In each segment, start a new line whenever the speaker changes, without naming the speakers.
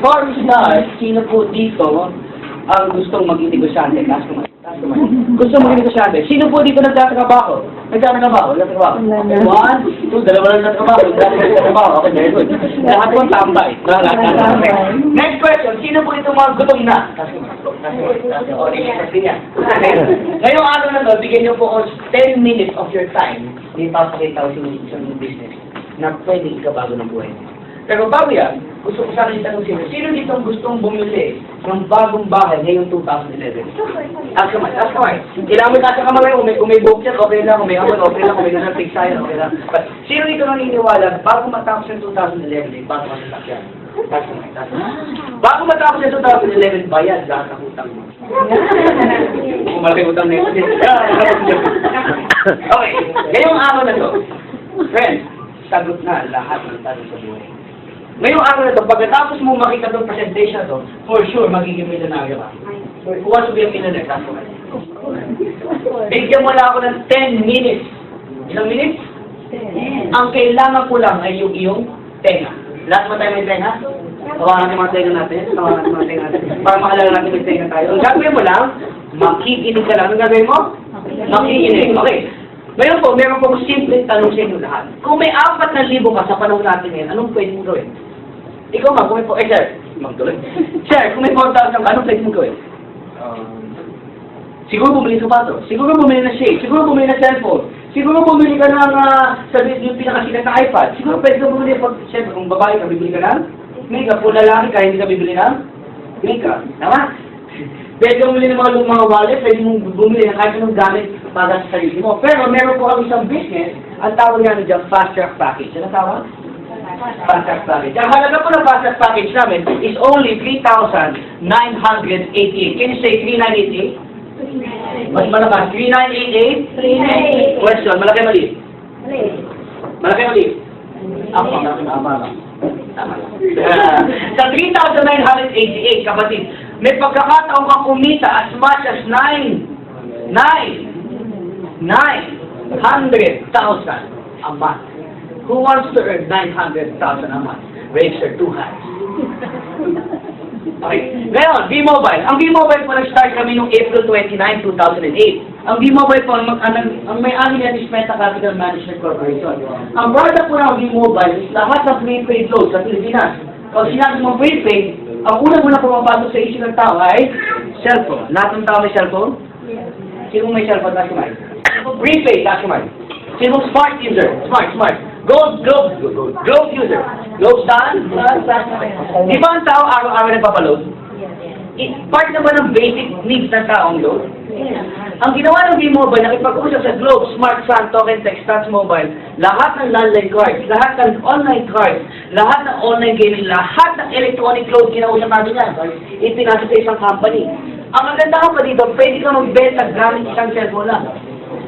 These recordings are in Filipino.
before we start, sino po dito ang gustong maging negosyante? Taas ko man. Gusto maging negosyante. Sino po dito nagtatrabaho? Nagtatrabaho. One, two, dalawa lang nagtatrabaho. Okay, very good. Lahat po tambay. Next question, sino po dito mga gutom na? Ngayong araw na to, bigyan niyo po 10 minutes of your time. Hindi papakita ko sa isang business na pwede ikabago ng buhay. Pero bago yan, gusto ko sana itanong sino dito ang gustong bumili ng bagong bahay ngayong 2011? Ask kamay. Kailangan mo nasa kamay kung may book yan, okay lang, kung may amon, okay lang, kung may nasa tigsayan, okay lang. But sino dito naniniwala, bago matapos yung 2011, bago matapos yan? Ask kamay. Bago matapos yung 2011, bayad lahat ng utang mo. Kung malaki utang na yun. Okay, ngayong araw na to, friends, sagot na lahat ng tanong sa buhay. Ngayong araw na ito, pagkatapos mo makita itong presentation to, for sure, magiging millionaire ka. Who wants to be a millionaire? That's right. Bigyan mo lang ako ng 10 minutes. Ilang minutes? 10. Ang kailangan ko lang ay yung iyong tenga. Lahat mo tayo may tenga? Tawagan natin mga tenga natin. Para makalala natin may tenga tayo. Ang gagawin mo lang, makikinig ka lang. Ang gagawin mo? Makikinig. Okay. Ngayon po, meron po simple tanong sa inyo lahat. Kung may 4,000 ka sa panahon natin ngayon, anong pwede mong gawin? Ikaw ma, kung may po, sir, magtuloy. Sir, kung may 4,000 ka, anong pwede mong gawin? Siguro bumili ng sapato, siguro bumili ng shade, siguro bumili ng cellphone, siguro bumili ka ng sabihin yung pinakasikat na iPad, siguro pwede ka bumili pag, siyempre, kung babae ka, bibili ka ng makeup, kung lalaki ka, hindi ka bibili ng makeup. Tama? Pwede ka bumili ng mga wallet, pwede mong bumili ng kahit anong gamit para sa sarili mo. Pero meron po kami isang business, ang tawag nga dyan, fast track package. Ano tawag? Fast track package. Ang halaga po ng fast track package namin is only 3,988. Can you say 3,988? Mas malakas. 3,988? Question, malaki mali? Malaki mali? Ako, tama lang. Sa 3,988, kapatid, may pagkakataon kang kumita as much as 900,000 a month. Who wants to earn 900,000 a month? Raise your 2 hands. Okay. Ngayon, V-Mobile. Ang V-Mobile po nag-start kami noong April 29, 2008. Ang V-Mobile po, ang may-ari niya is Meta Capital Management Corporation. Ang product po ng V-Mobile is lahat ng prepaid loans sa Pilipinas. Kung sinabi mo prepaid, ang unang-una pumapasok sa isip ng tao ay cellphone. Lahat ng tao may cellphone? Sino may cellphone? That's mine. Prepaid, that's mine. Sino smart user? Smart. Gold user. Gold saan? Di ba ang tao araw-araw nagpapaload? Part naman ng basic needs ng taong load. Ang ginawa ng V-Mobile, nakipag-usap sa Globe, Smart, Sun, Token, Text, Touch Mobile, lahat ng landline cards, lahat ng online cards, lahat ng online gaming, lahat ng electronic load, kinausap natin yan. Ipinasa sa isang company. Ang maganda pa dito, pwede ka magbenta gamit isang cellphone lang.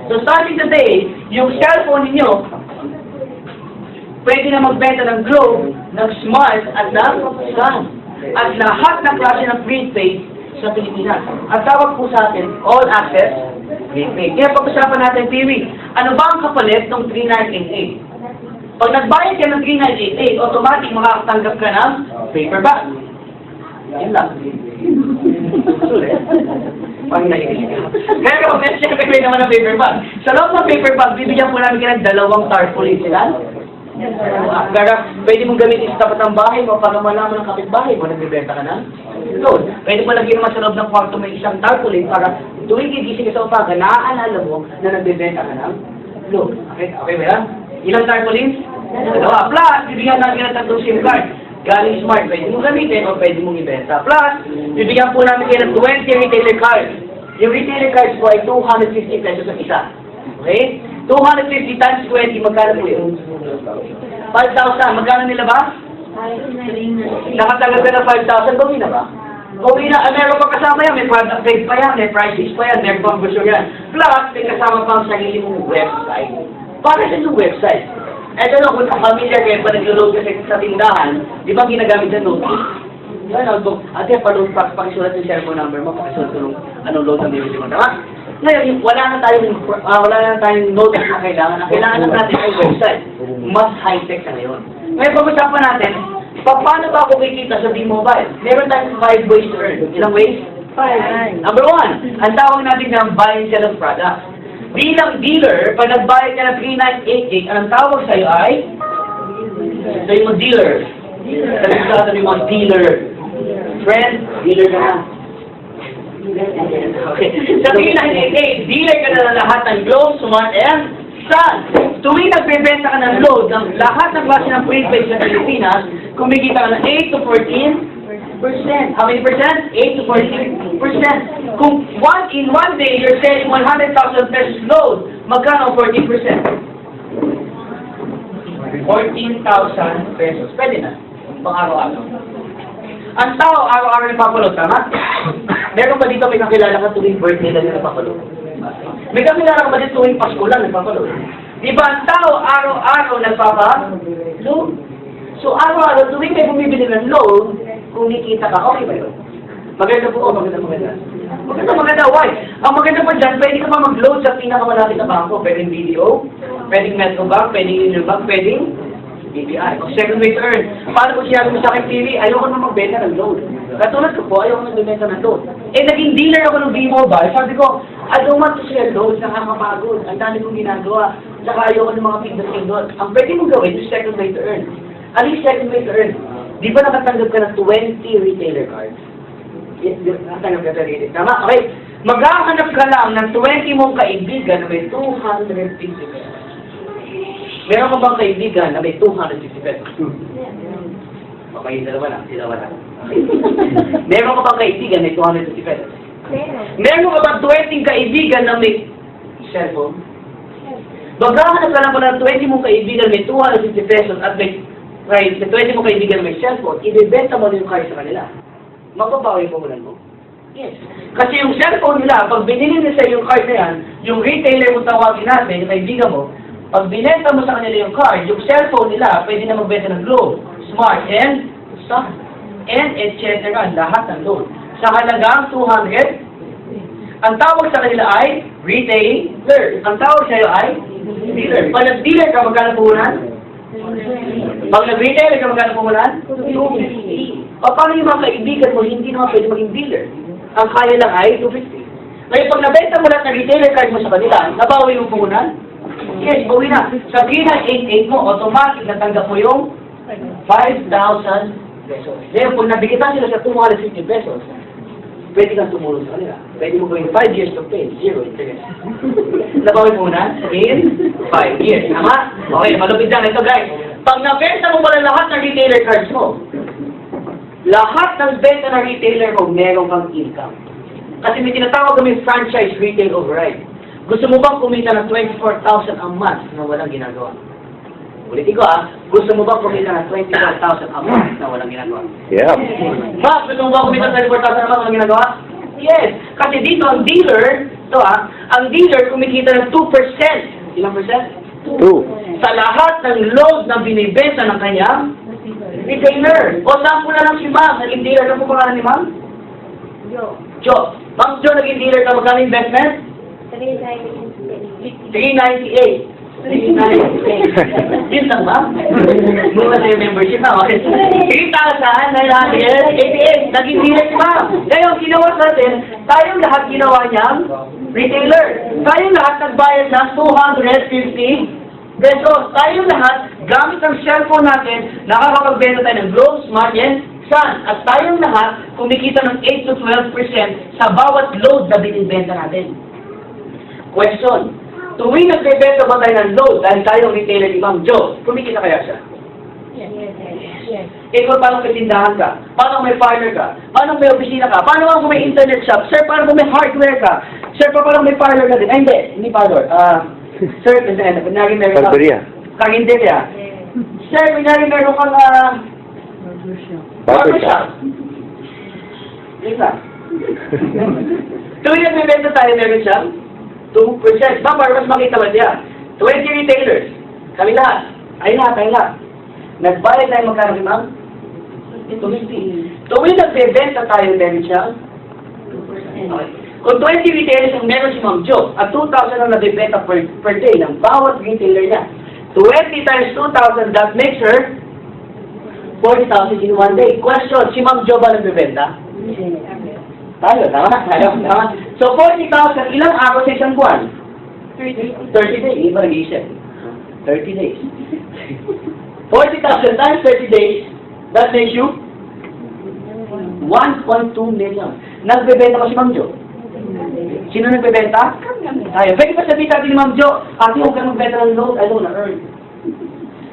So starting today, yung cellphone ninyo, pwede na magbenta ng Globe, ng Smart, at ng Sun. At lahat ng klase ng prepaid sa Pilipinas. Ang tawag po sa atin, all access prepaid. Kaya pag-usapan natin TV, ano ba ang kapalit ng 3988? Pag nagbayad ka ng 3988, automatic makakatanggap ka ng paper bag. Yan lang. Sulit. Pag naiisip ka. Pero, siyempre may naman ng paper bag. Sa loob ng paper bag, bibigyan po namin ka ng 2 tarpaulin sila. Gara, pwede mong gamitin sa tapat ng bahay mo para malaman ng kapitbahay mo, nagbibenta ka na load. Pwede mo lagyan naman sa loob ng kwarto may isang tarpaulin para tuwing gigising ka sa umaga, naaalala mo na nagbibenta ka ng load. Okay ba yan? Ilang tarpaulins? 2. Plus, bibigyan natin ng 3 SIM card. Galing Smart, pwede mong gamitin o pwede mong ibenta. Plus, bibigyan po namin kayo ng 20 retailer cards. Yung retailer cards po ay 250 pesos ang isa. Okay? 250 times 20, magkano po yun? 5,000. Magkano nila ba? Nakatagal ka na 5,000, gawin na ba? Gawin na. Meron pa kasama yan. May product trade pa yan. May price list pa yan. May promotion yan. Plus, may kasama pa ang sarili mong website. Para sa yung website. Eto no, kung familiar kayo pa nag-load kasi sa tindahan, di ba ginagamit sa notice? Yan, notebook. Ate, pakisulat yung cellphone number mo, pakisulat ko nung anong load ang bibili mo. Tama? Ngayon, wala na tayong notice na kailangan. Ang kailangan natin ay website. Mas high-tech na ngayon. Ngayon, pag-usapan natin, Paano ba ako kikita sa B-Mobile? Meron tayong 5 ways to earn. Ilang ways? 5. Number 1, ang tawag natin ng buy and sell of products. Bilang dealer, pag nagbayad ka ng 3988, ang tawag sa'yo ay? Sabi mo dealer. Sabi mo dealer. Friend, dealer ka na. Okay. Sa 3988, dealer ka na ng lahat ng Globe, Smart, and Sun. Tuwing nagbebenta ka ng load ng lahat ng klase ng prepaid sa Pilipinas, kumikita ka ng 8 to 14%. How many percent? 8 to 14%. Kung in one day, you're selling 100,000 pesos load, magkano 14%? 14,000 pesos. Pwede na. Pang-araw-araw. Ang tao, araw-araw nagpapalog, tama? Meron ba dito may kakilala ka tuwing birthday lang nagpapalog? May kakilala ka ba dito tuwing Pasko lang nagpapalog? Di ba ang tao, araw-araw nagpapalog? So, araw-araw, tuwing may bumibili ng load, kumikita ka, okay ba yun? Maganda po, maganda. Maganda, why? Ang maganda po dyan, pwede ka pa mag-load sa pinakamalapit na bangko. Pwedeng BDO, pwedeng Metrobank, pwedeng Union Bank, pwedeng BPI. O second way to earn. Paano ko sinabi mo sa akin, TV, ayoko na magbenta ng load. Katulad ko po, ayoko na magbenta ng load. Eh, naging dealer ako ng B-Mobile. Sabi ko, I don't want to sell load, nakakapagod. Ang dami kong ginagawa. Saka ayoko ng mga pindot-pindot. Ang pwede mong gawin is second way to earn. Ano yung second way to earn? Di ba nakatanggap ka ng 20 retailer cards? Yes, nakatanggap ka sa retailer. Tama? Okay. Maghahanap ka lang ng 20 mong kaibigan na may 250 pesos. Meron ka bang kaibigan na may 250 pesos? Okay, dalawa lang. Meron ka bang kaibigan na may 250 pesos? Meron ka bang 20 kaibigan na may cellphone? Maghahanap ka lang po ng 20 mong kaibigan may 250 pesos at may right, sa 20 mo kaibigan may cellphone, ibibenta mo yung card sa kanila. Mapabawi po mo. Yes. Kasi yung cellphone nila, pag binili nila sa yung card na yan, yung retailer mo tawagin natin, yung kaibigan mo, pag binenta mo sa kanila yung card, yung cellphone nila, pwede na magbenta ng Globe, Smart, and Sun, and etc. Lahat ng load. Sa halagang 200, ang tawag sa kanila ay retailer. Ang tawag sa iyo ay dealer. Pag nag-dealer ka, magkano puhunan? Pag nag-retailer ka, magkano pumulan? 250. O paano yung mga kaibigan mo, hindi naman pwede maging dealer? Ang kaya lang ay 250. Ngayon, pag nabenta mo lang na retailer card mo sa kanila, nabawi yung pumulan? Yes, bawi na. Sa 3988 mo, automatic natanggap mo yung 5,000 pesos. Ngayon, pag nabigitan sila sa 250 pesos, pwede kang tumulong sa kanila. Pwede mo gawin 5 years to pay, 0 interest. Nabawi muna in 5 years. Tama? Okay, malupit lang ito guys. Pag nabenta mo pala lahat ng retailer cards mo, lahat ng benta ng retailer mo, meron kang income. Kasi may tinatawag kami franchise retail override. Gusto mo bang kumita ng 24,000 a month na walang ginagawa? Ulitin ko gusto mo bang kumita ng 24,000 a month na walang ginagawa?
Yeah.
Mas, gusto mo bang kumita ng 24,000 a month na walang ginagawa? Yes. Kasi dito, ang dealer, ang dealer kumikita ng 2%. Ilang percent?
2.
Sa lahat ng load na binibenta ng kanyang retailer. O sample na lang si Ma'am, naging dealer na po pangalan ni Ma'am? Jo. Ma'am Jo, naging dealer ka, magkano investment? 398. 398. Yun lang, Ma'am? Muna sa yung membership, Ma'am. 3,988. Naging dealer si Ma'am. Ngayon, ginawa natin, tayong lahat ginawa niyang retailer. Tayong lahat nagbayad ng 250 pesos. Tayong lahat, gamit ang cellphone natin, nakakapagbenta tayo ng Globe, Smart, and Sun. At tayong lahat, kumikita ng 8 to 12% sa bawat load na binibenta natin. Question. Tuwing nagbebenta ba tayo ng load dahil tayong retailer ni Ma'am Jo, kumikita kaya siya? Yes. Ikaw, paano may tindahan ka? Paano may parlor ka? Paano may opisina ka? Paano kung may internet shop? Sir, paano kung may hardware ka? Sir, paano may parlor ka din? Ay, hindi parlor. Sir, kunyari meron ka. Karinderya. Sir, kunyari meron kang barbershop. Isa. Tuwing nagbebenta tayo, meron siya 2%. Ba, para mas makita ba siya? 20 retailers. Kami lahat. Ayun lahat. Nagbayad tayo magkano si Ma'am? 250. Tuwing nagbebenta tayo, meron siya 2%. Okay. Kung 20 retailers ang meron si Ma'am Jo, at 2,000 ang nabibenta per day ng bawat retailer niya, 20 times 2,000, that makes her 40,000 in one day. Question, si Ma'am Jo ba nagbebenta? Tayo, tama. So, 40,000, ilang araw sa isang buwan? 30 days. Iba nag-iisip. 30 days. 40,000 times 30 days, that makes you 1.2 million. Nagbebenta ko si Ma'am Jo. Sino nagbebenta? Tayo. Pwede ba sabihin sabi ni Ma'am Jo, ate, huwag kang magbenta ng load, I don't wanna earn.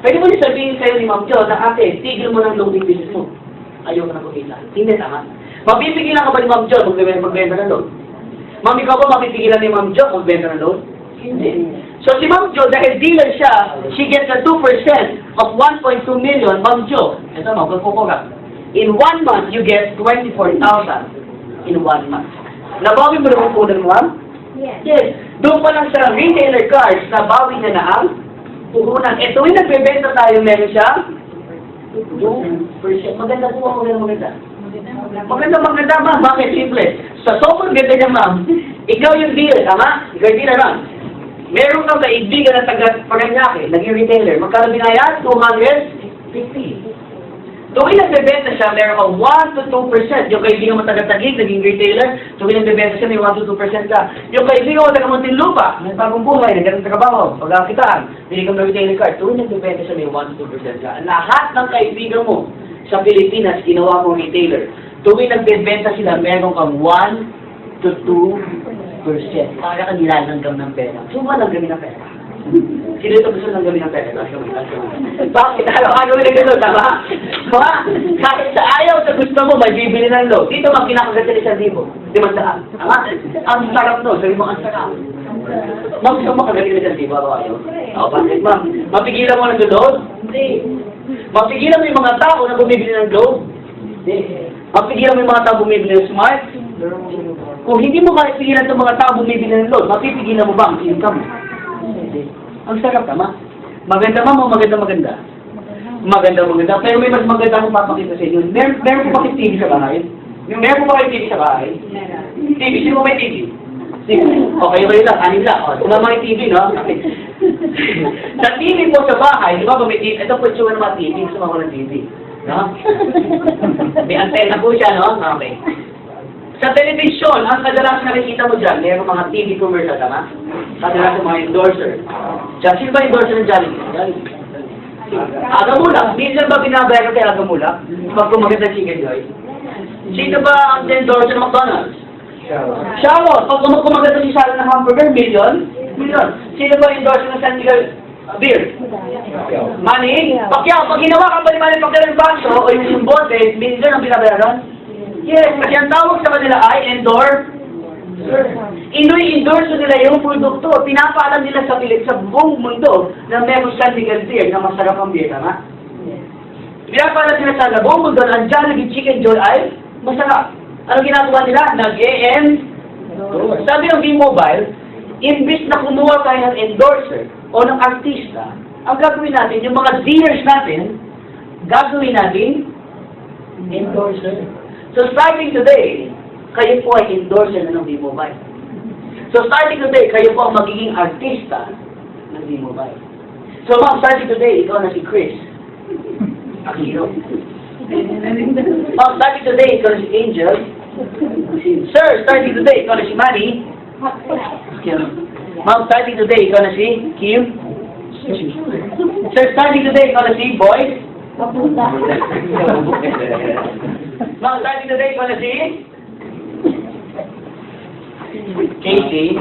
Pwede mo sabihin sa'yo ni Ma'am Jo na ate, tigil mo ng loading business mo. Ayaw ka na kumita. Hindi, tama. Mapipigilan ka ba ni Ma'am Jo magbenta ng load? Ma'am, ikaw ba mapipigilan ni Ma'am Jo magbenta ng load? Hindi. So si Ma'am Jo, dahil dealer siya, she gets a 2% of 1.2 million, Ma'am Jo. Ito, magpupukura. In 1 month, you get 24,000 in 1 month. Nabawi mo naman punan mo, ma'am? Yes. Doon pa lang sa retailer cards, nabawi niya na ang puhunan. Ito yung nagbebenta tayo, meron siya 2%. Maganda po ako, maganda. Maganda, ma'am. Bakit? Simple. Sa sobrang ganda niya, ma'am, ikaw yung dealer, tama? Ikaw yung dealer, ma'am. Meron kang kaibigan na taga-Paranaque, naging retailer. Magkano binayad? 250. Tuwing nagbebenta siya, meron kang 1 to 2%. Yung kaibigan mo taga-Taguig, naging retailer, tuwing nagbebenta siya, may 1 to 2% ka. Yung kaibigan mo taga-Muntinlupa, may bagong buhay, nagkaroon sa trabaho, pagkakitaan, bili kang retailer card, tuwing nagbebenta siya, may 1 to 2% ka. Lahat ng kaibigan mo sa Pilipinas, ginawa mong retailer. Tuwing nagbebenta sila, meron kang 1 to 2%. Para ka nilalanggam ng pera. Sino ba langgamin ng pera? Sino ito gusto langgamin ng pera? Bakit? Ano na gano'n, tama? Mga, kahit sa ayaw sa gusto mo, may bibili ng load. Dito mag kinakagat sa 1,000. 500. Tama? Ang sarap no, sabi mo, ang sarap. Ma'am, gusto mo kagaling na 1,000? Ako ayaw. O, bakit ma'am? Mapigilan mo ng load? Hindi. Mapigilan mo yung mga tao na bumibili ng load? Hindi. Mapigilan mo yung mga tao bumibili ng smart? Kung hindi mo mapigilan sa mga tao bumibili ng load, mapipigilan mo ba ang income mo? Ang sarap, tama? Maganda, ma'am, o maganda. Maganda. Pero may mas maganda akong papakita sa inyo. Meron po ba kayo TV sa bahay? Meron po ba kayo TV sa bahay? TV, sino mo may TV? Okay lang, anin lang. O, tumama yung TV, no? Okay. Sa TV po sa bahay, di ba ba may TV? Ito po yung mga TV, gusto mo ng TV. No? May antena po siya, no? Okay. Sa television, ang kadalasan nakikita mo dyan, mayroong mga TV commercial, tama? Kadalasan mga endorser. Diyan, sino ba endorser ng Jollibee? Agamulak. Minsan ba binabayaran kay Agamulak? Pag kumagat ng Chicken Joy? Sino ba ang endorser ng McDonald's? Charlotte. Pag kumagat ng isa ng hamburger, million. Sino ba endorser ng San Miguel beer? Money? Pag ginawa ka ba ni Manny Pacquiao ng baso o yung bote, minsan ang binabayaran? Yes, kasi ang tawag sa kanila ay endorser. Endorse nila yung produkto. Pinapaalam nila sa buong mundo na meron San Miguel beer na masarap ang beer, tama? Pinapaalam nila sa buong mundo na ang Jollibee Chicken Joy ay masarap. Ano ginagawa nila? Sabi ng B-Mobile, imbis na kumuha tayo ng endorser o ng artista, ang gagawin natin, yung mga dealers natin, gagawin natin endorser. So starting today, kayo po ay endorser na ng B-Mobile. So starting today, kayo po ang magiging artista ng B-Mobile. So ma'am, starting today, ikaw na si Chris Aquino. Ma'am, starting today, ikaw na si Angel. Sir, starting today, ikaw na si Manny. Ma'am, starting today, ikaw na si Kim. Sir, starting today, ikaw na si Boy. Ma'am, starting today, ikaw na si Casey.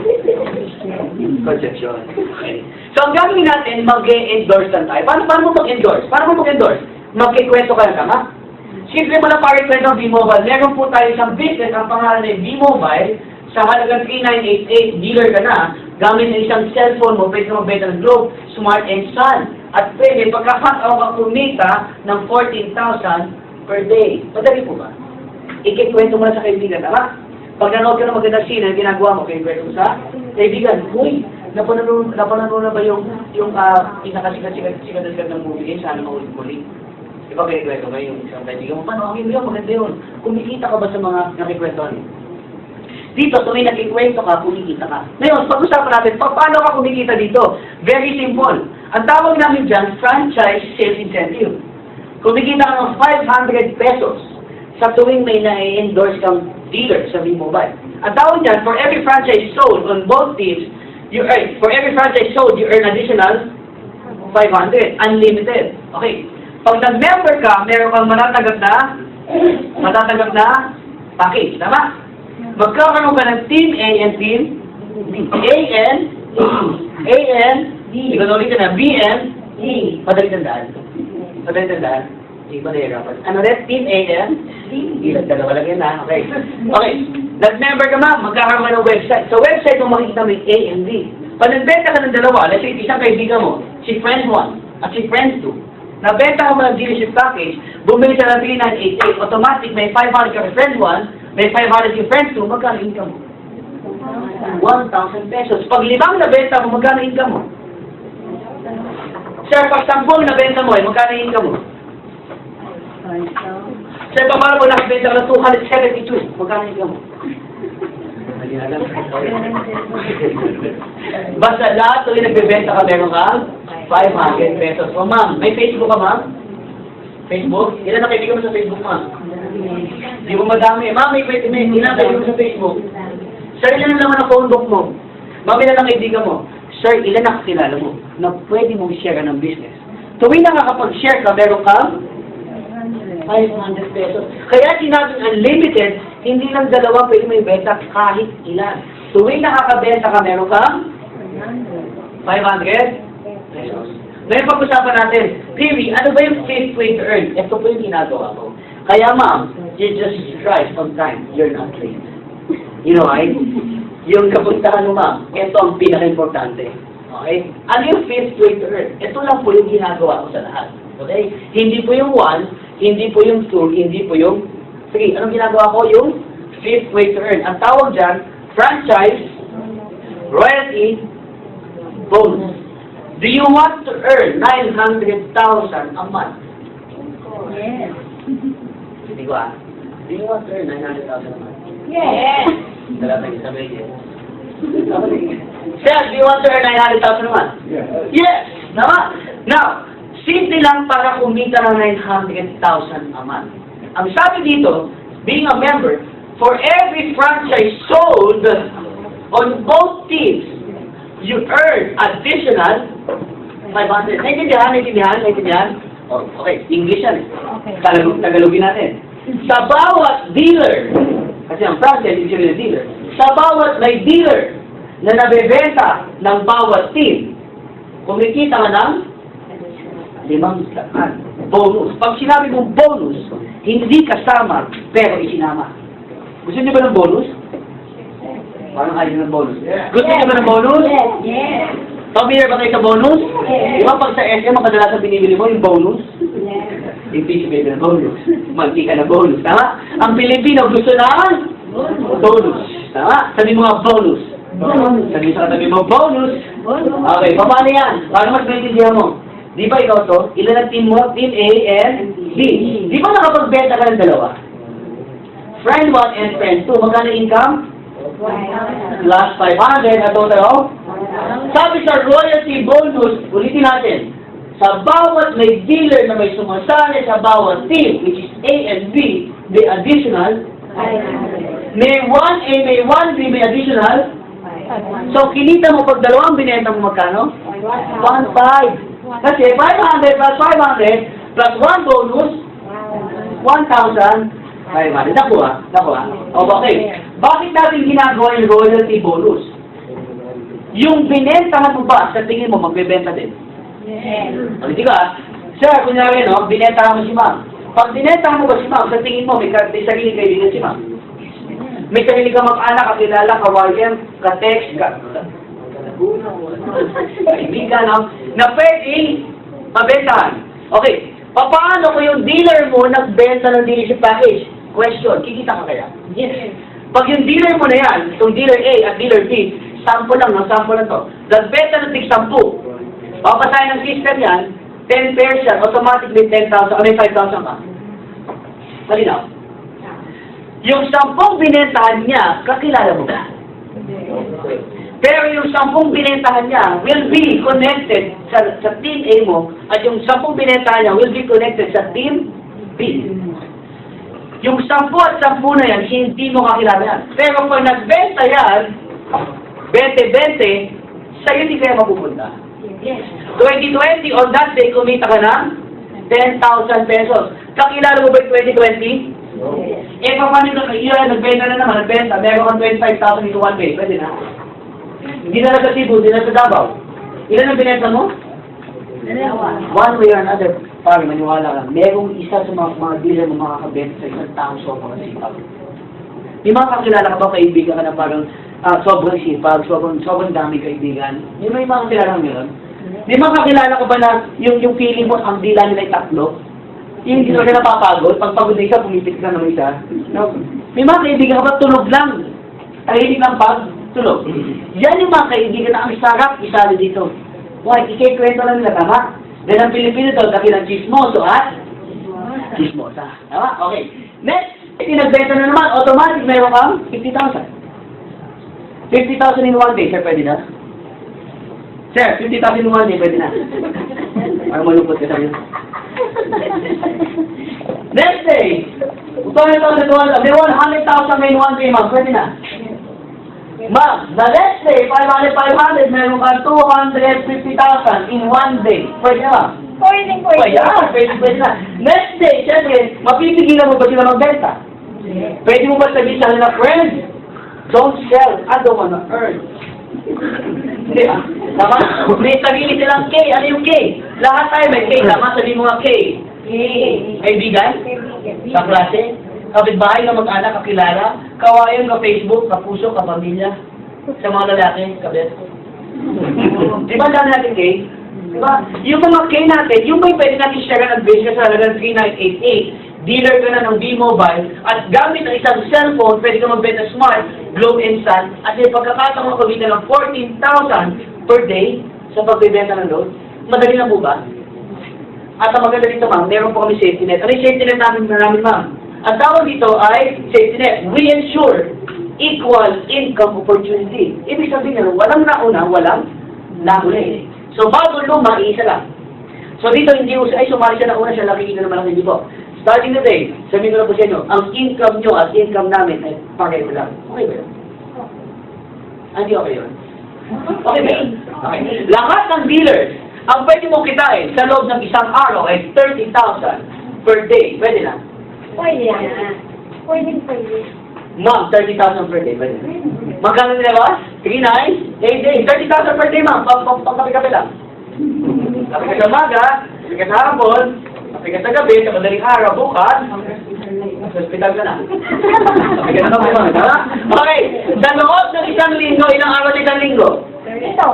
Concepcion. Okay. So, ang gagawin natin, mag-endorse lang tayo. Paano mo mag-endorse? Magkikwento ka na, tama? Simple mo na parikwento ng B-Mobile. Meron po tayo isang business, ang pangalan ay B-Mobile, sa halagang 3988, dealer ka na, gamit ng isang cellphone mo, pwede mo benta ng Globe, Smart and Sun. At pwede, pagkakataon ka kumita ng 14,000 per day. Madali po ba? Ikikwento mo na sa kaibigan, tama? Pag nanood ka ng magandang scene, ang ginagawa mo, kikwento mo sa kaibigan, uy, napanood na ba yung pinakasikat ng movie, sana maulit-ulit. Di ba kikwento mo yung isang kaibigan mo, panoorin mo yun, maganda yun. Kumikita ka ba sa mga nakikwentohan? Dito, tuwing nakikwento ka, kumikita ka. Ngayon, pag-usapan natin, paano ka kumikita dito? Very simple. Ang tawag namin dyan, franchise sales incentive. kumikita ka ng 500 pesos sa tuwing may na-endorse kang dealer sa V-Mobile. Ang tawag niyan, for every franchise sold on both teams, for every franchise sold, you earn additional 500, unlimited. Okay. Pag nag-member ka, meron kang matatanggap na package. Tama? Magkakaroon ka ng Team A and Team B. Ikaw na ulit na, B and D. Madali tandaan. Hindi ba nahirapan? Ano rin? Team A and D. Dalawa lang yan ha. Okay. Okay. Nag-member ka magkakaroon ka ng website. Sa website mo makikita mo yung A and D. Pag nagbenta ka ng dalawa, let's say isang kaibigan mo, si Friend 1 at si Friend 2, nabenta ka mo ng dealership package, bumili ka ng 3988, automatic may 500 ka si Friend 1, may 500 si Friend 2, magkano income mo? 1,000 pesos. Pag 5 nabenta mo, magkano income mo? Sir, pag 10 nabenta mo, magkano income mo? Sir, pag mo nakabenta ka ng 272, magkano income mo? Basta lahat tuloy nagbebenta ka, meron ka 500 pesos. O ma'am, may Facebook ka ma'am? Facebook? Ilan na kaibigan mo sa Facebook ma'am? Di mo madami. Ma'am, may ilan kaibigan mo sa Facebook? Sir, ilan naman ang phone book mo? Ma'am, ilan ang kaibigan mo? Sir, ilan ang kakilala mo na pwede mong i-share ng business? Tuwing nakakapag-share ka, meron ka 500 pesos. Kaya sinabing unlimited, hindi lang dalawa pwede mo ibenta kahit ilan. Tuwing nakakabenta ka, meron ka 500 pesos. Ngayon pag-usapan natin, Phoebe, ano ba yung fifth way to earn? Ito po yung ginagawa ko. Kaya ma'am, you just try sometimes. You're not late. You know, right? Yung kapuntahan mo ma'am, ito ang pinaka-importante. Okay? Ano yung fifth way to earn? Ito lang po yung ginagawa ko sa lahat. Okay? Hindi po yung 1, hindi po yung 2, hindi po yung 3. Anong ginagawa ko? Yung fifth way to earn. Ang tawag dyan, franchise, royalty, bonus. Do you want to earn 900,000 a month?
Yes.
Hindi ko Do you want to earn 900,000 a month?
Yes.
Dala tayo sabay niya. Sir, do you want to earn 900,000 a month?
Yeah.
Yes! Nama? Now, simple lang para kumita ng 900,000 a month. Ang sabi dito, being a member, for every franchise sold on both teams, you earn additional 500. Naintindihan? Oh, okay, English yan.
Okay.
Tagalogin natin. Sa bawat dealer, kasi ang franchise is yung dealer, sa bawat may dealer na nabebenta ng bawat team, kumikita ka ng 500 bonus. Pag sinabi mong bonus, hindi kasama, pero isinama. Gusto niyo ba ng bonus? Parang ayaw ng bonus. Gusto niyo ba ng bonus?
Yes.
Pamilya ba kayo sa bonus?
Yes.
Di ba pag sa SM, ang kadalasan binibili mo yung bonus?
Yes.
Yung piso baby na bonus. Mantika na bonus. Tama? Ang Pilipino gusto na bonus. Tama? Sabi mo nga bonus. Sabi mo bonus. Okay, paano yan? Paano mas maintindihan mo? Di ba ikaw to? Ilan ang team mo? Team A and B. Di ba nakapagbenta ka ng dalawa? Friend 1 and friend 2. Magkano income? Plus 500 na total of? Sabi sa royalty bonus, ulitin natin. Sa bawat may dealer na may sumasali sa bawat team, which is A and B, may additional. May 1A, may 1B, may additional. So, kinita mo pag dalawang binenta mo magkano? 1,500. Kasi 500 plus 500 plus 1 bonus, 1,500. Nakuha? O, okay. Bakit natin ginagawa yung royalty bonus? Yung binentahan mo ba, sa tingin mo, magbebenta din?
Yes.
Hindi ka, sir, kunyari, no, binentahan mo si ma'am. Pag binentahan mo ba si ma'am, sa tingin mo, may sarili kaibigan si ma'am. May sarili ka mag-anak, kakilala, kawayan, ka-text, kaibigan, no, na pwede mabentahan. Okay, paano ko yung dealer mo nagbenta ng dealership package? Question, kikita ka kaya?
Yes.
Pag yung dealer mo na yan, itong dealer A at dealer B, sample lang to. Nagbenta ng tig 10. Papasahin ng system yan, 10 pairs yan, automatically 10,000, may 5,000 ka. Malinaw. Yung 10 binentahan niya, kakilala mo ba? Pero yung 10 binentahan niya will be connected sa team A mo at yung 10 binentahan niya will be connected sa team B. Yung 10 at 10 na yan, hindi mo kakilala yan. Pero pag nagbenta yan, 20-20, sa'yo di kaya mapupunta.
Yes.
2020, on that day, kumita ka ng 10,000 pesos. Kakilala mo ba yung 2020? Eh, paano yun, nagbenta na naman, nagbenta, meron kang 25,000 in one day, pwede na. Hindi na lang sa Cebu, hindi na sa Davao. Ilan ang binenta mo?
Dalawa.
One way or another, parang maniwala ka, merong isa sa mga dealer mo makakabenta sa isang taong sobrang sipag. May mga kakilala ka ba, kaibigan ka na parang sobrang sipag, sobrang dami kaibigan? May mga kakilala ka meron? May mga kakilala ka ba na yung feeling mo, ang dila nila ay tatlo? Yung hindi ka napapagod, pag pagod na isa, pumipit ka ng isa. No? May mga kaibigan ka ba, tulog lang. Tahimik lang pag tulog. Yan yung mga kaibigan na ang sarap isali dito. Why? Ikikwento lang nila, tama? Dahil ang Pilipino daw, dakilang chismoso at chismosa. Tama? Okay. Next, pinagbenta na naman, automatic meron kang 50,000. 50,000 in one day, sir, pwede na? Sir, 50,000 in one day, pwede na? Parang malupot ka sa'yo. Next day, 200,000, may 100,000 in one day, ma'am, pwede na? Ma'am, the next day, 500, meron kang 250,000 in one day. Pwede na, ma'am?
Pwede.
Pwede na. Next day, syempre, mapipigilan mo ba sila magbenta? Pwede mo ba sabihin sa kanila, friends, don't sell, I don't wanna earn. Hindi ah. Tama? May sabihin silang K. Ano yung K? Lahat tayo may K. Tama? Sabihin mo nga K. Kaibigan? Sa klase? Kapitbahay na mag-anak, kakilala? Kawayan, ka-Facebook, ka-puso, ka-pamilya? Sa mga lalaki, kabet? Di ba dami natin K? Di ba? Yung mga K natin, yung may pwede natin share ng business sa halagang 3988. Dealer ka na ng B-Mobile at gamit ang isang cellphone, pwede ka magbenta Smart, Globe Instant, at yung pagkakataon ko kumita ng 14,000 per day sa pagbibenta ng load. Madali na po ba? At ang maganda dito, ma'am, meron po kami safety net. Ano yung safety net namin, ma'am? Ang tawag dito ay safety net. We ensure equal income opportunity. Ibig sabihin nyo, walang nauna, walang nahuli. So, bago luma, isa lang. So, dito hindi uso, ay sumali siya na una, siya nakikita naman ang hindi po. Starting today, sabihin ko na po sa inyo, ang income nyo at income namin ay pareho lang. Okay ba yun? Hindi okay yun? Okay ba yun? Okay. Lahat ng dealers, ang pwede mong kitain sa loob ng isang araw ay 30,000 per day. Pwede na?
Pwede.
Ma'am, 30,000 per day. Pwede na? Magkano nila? 3 nights? 8 days. 30,000 per day, ma'am. Pang-kape-kape lang. Kape ka sa umaga, kape ka sa hapon, kape ka sa gabi, sa madaling araw, bukas, sa hospital ka na. Kape ka na kape, ma'am. Okay. Sa loob ng isang linggo, ilang araw sa isang linggo?
Ito.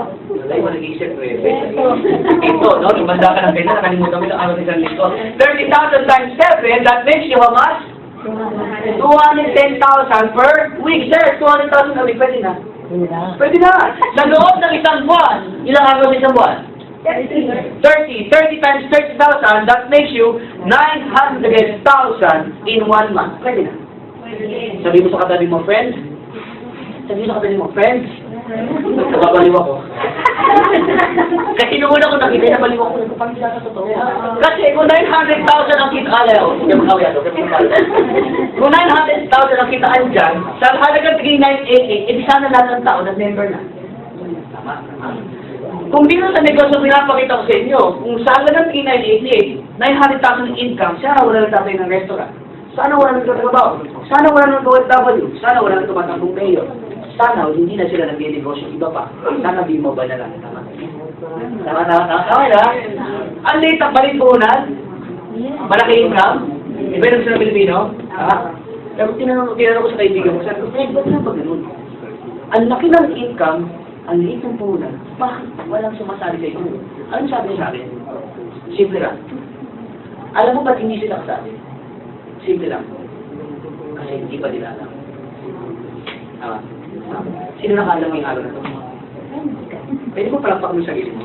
Ay, nag-iisip ko eh. Ito, no? Lumanda ka ng pena, nakalimutan mo yung araw sa isang linggo. 30,000 times 7, that makes you how much? 210,000 per week. Sir, 200,000 per week. Pwede na? Pwede na. Sa loob ng isang buwan, ilang araw sa isang buwan? 30 times 30,000, that makes you 900,000 in 1 month. Pwede na. Sabi mo sa katabi mo, friends? Sabi mo sa katabi mo, friends? Nagkababaliw ako. Kasi nung una ko nakita, nabaliw ako. Nagpapangisa sa totoo. Kasi kung 900,000 ang kitaan, kung 900,000 ang kitaan dyan, sa halagang 3988, edi sana lahat ng tao nag-member na. Tama. Kung di na sa negosyo pinapakita ko sa inyo, kung sa halagang 3988, 900,000 income, sana wala nang tatay ng restaurant. Sana wala nang tatrabaho. Sana wala nang OFW. Sana wala nang tumatangkong mayor. Sana hindi na sila nag-negosyo iba pa. Sana B-Mobile na lang. Tama na. Ang late ang balit-bunan. Malaki income. Iba yung sa Pilipino. Pero tinanong ko sa kaibigan mo, sabi ko, ba't na ba ganun? Ang laki ng income, ang liit ng puhunan, bakit walang sumasali sa inyo? Ano sabi niya sa akin? Simple lang. Alam mo ba't hindi sila kasali? Simple lang. Kasi hindi pa nila alam. Sino nakaalam mo yung araw na ito? Pwede mo palakpak mo yung sarili mo.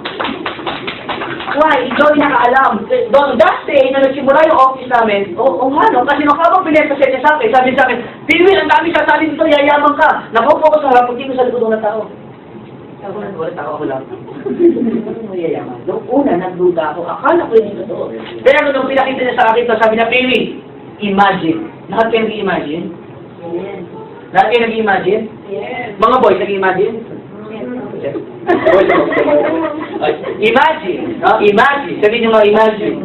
Why? Ikaw yung nakaalam. Doon, that day, na nagsimula yung office namin, nga no, kasi nung habang pinapasya niya sa akin, sabi sa akin, Pilwin, ang dami sasali dito, yayaman ka. Nakaupo ko sa harap, hindi ko sa likod ng tao. Ako lang. Mayayaman. Noong una, nagduda ako. Akala ko yun totoo. Pero nung pinakita niya sa akin ito, sabi niya, Pili, imagine. Lahat kayo nag-imagine?
Yes.
Lahat kayo nag-imagine?
Yes.
Mga boys, nag-imagine? Imagine. No? Imagine. Sabihin niyo nga, imagine.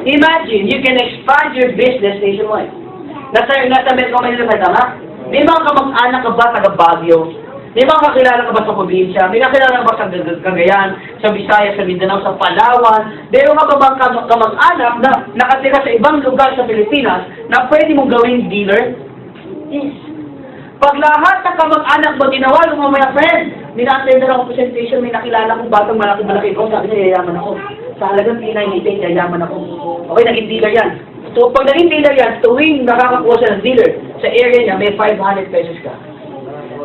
Imagine, you can expand your business nationwide. Nasa Metro Manila ka tama? May mga kamag-anak ka ba taga Baguio? May mga kakilala ka ba sa probinsya? May kakilala ka ba sa Cagayan, sa Visayas, sa Mindanao, sa Palawan? Meron ka ba bang kamag-anak na nakatira sa ibang lugar sa Pilipinas na pwede mong gawing dealer?
Yes.
Pag lahat ng kamag-anak mo ginawa, yung mga friend, minattend na ako presentation, may nakilala kong batang malaki-malaki ko, sabi niya, yayaman ako. Sa halagang P98, yayaman ako. Okay, naging dealer yan. So, pag naging dealer yan, tuwing nakakakuha siya ng dealer, sa area niya, may 500 pesos ka.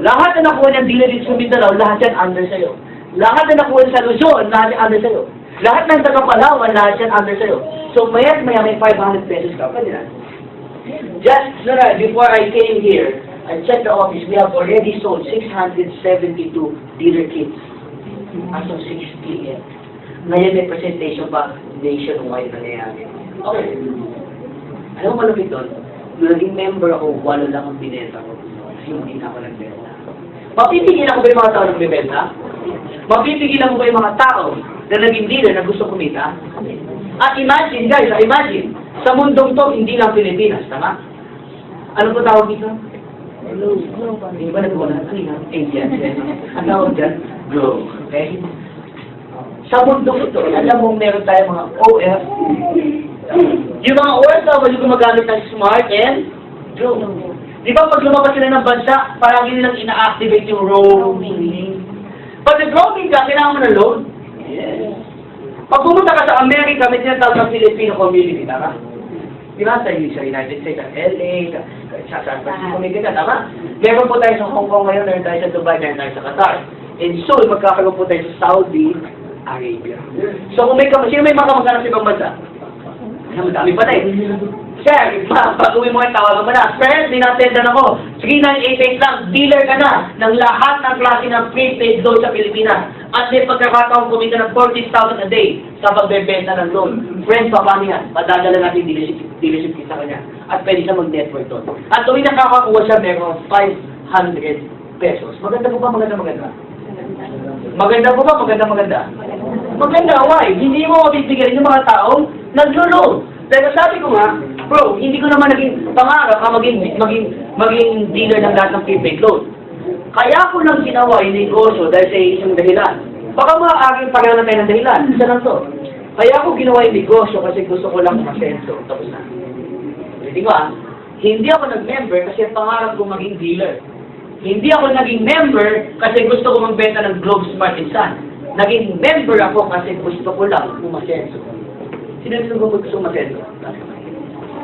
Lahat na nakuha niyang dealer dito sa Mindanao, lahat yan under sa'yo. Lahat na nakuha sa Luzon, lahat yan under sa'yo. Lahat ng taga Palawan, lahat yan under sa'yo. So, maya may 500 pesos ka. Pwede na. Just, before I came here, I checked the office, we have already sold 672 dealer kits as of 6 p.m. Ngayon may presentation pa nationwide na nangyayari. Okay. Alam mo malapit doon? Nung naging member ako, 8 lang ang binenta ko. Kasi hindi na ako nagbenta. Mapipigil ako ba yung mga tao na nagbibenta? Mapipigil ako ba yung mga tao na naging dealer na gusto kumita? At imagine guys, imagine, sa mundong to, hindi lang Pilipinas, tama? Ano po tawag dito? Hello. Hindi ba nagwala? Ano yun? Indian. Ang tawag dyan? Glow. Okay? Sa mundong ito, alam mo meron tayong mga OF. Yung mga OFW gumagamit ng smart and glow. Di ba pag lumabas sila ng bansa, parang hindi nilang ina-activate yung roaming. Pag nag-roaming ka, kailangan mo ng loan. Yes. Pag pumunta ka sa Amerika, may tinatawag ng Filipino community, tama? Di ba sa United States, sa LA, sa San Francisco, may ganyan, tama? Meron po tayo sa Hong Kong ngayon, meron tayo sa Dubai, meron tayo sa Qatar. And soon, magkakaroon po tayo sa Saudi Arabia. So kung sino may mga kamag-anak sa ibang bansa? Madami pa tayo. Sir, pag-uwi mo yung tawagan mo na. Sir, dinatendan ako. 3988 lang, dealer ka na ng lahat ng klase ng prepaid loan sa Pilipinas. At may pagkakataong kumita ng 40,000 a day sa pagbebenta ng loan. Friend, paano yan? Madadala natin dealership kit sa kanya. At pwede siya mag-network doon. At tuwing nakakakuha siya, meron 500 pesos. Maganda po ba? Maganda? Maganda po ba? Maganda. Maganda, why? Hindi mo mabibigyan yung mga taong naglo-loan. Pero sabi ko nga, bro, hindi ko naman naging pangarap na maging dealer ng lahat ng prepaid loan. Kaya ko lang ginawa yung negosyo dahil sa isang dahilan. Baka maaaring pareho na tayo ng dahilan. Isa lang to. Kaya ko ginawa yung negosyo kasi gusto ko lang masenso. Tapos na. Hindi ko hindi ako nag-member kasi pangarap ko maging dealer. Hindi ako naging member kasi gusto ko magbenta ng Globe Smart & Son. Naging member ako kasi gusto ko lang umasenso. Sino gusto umasenso?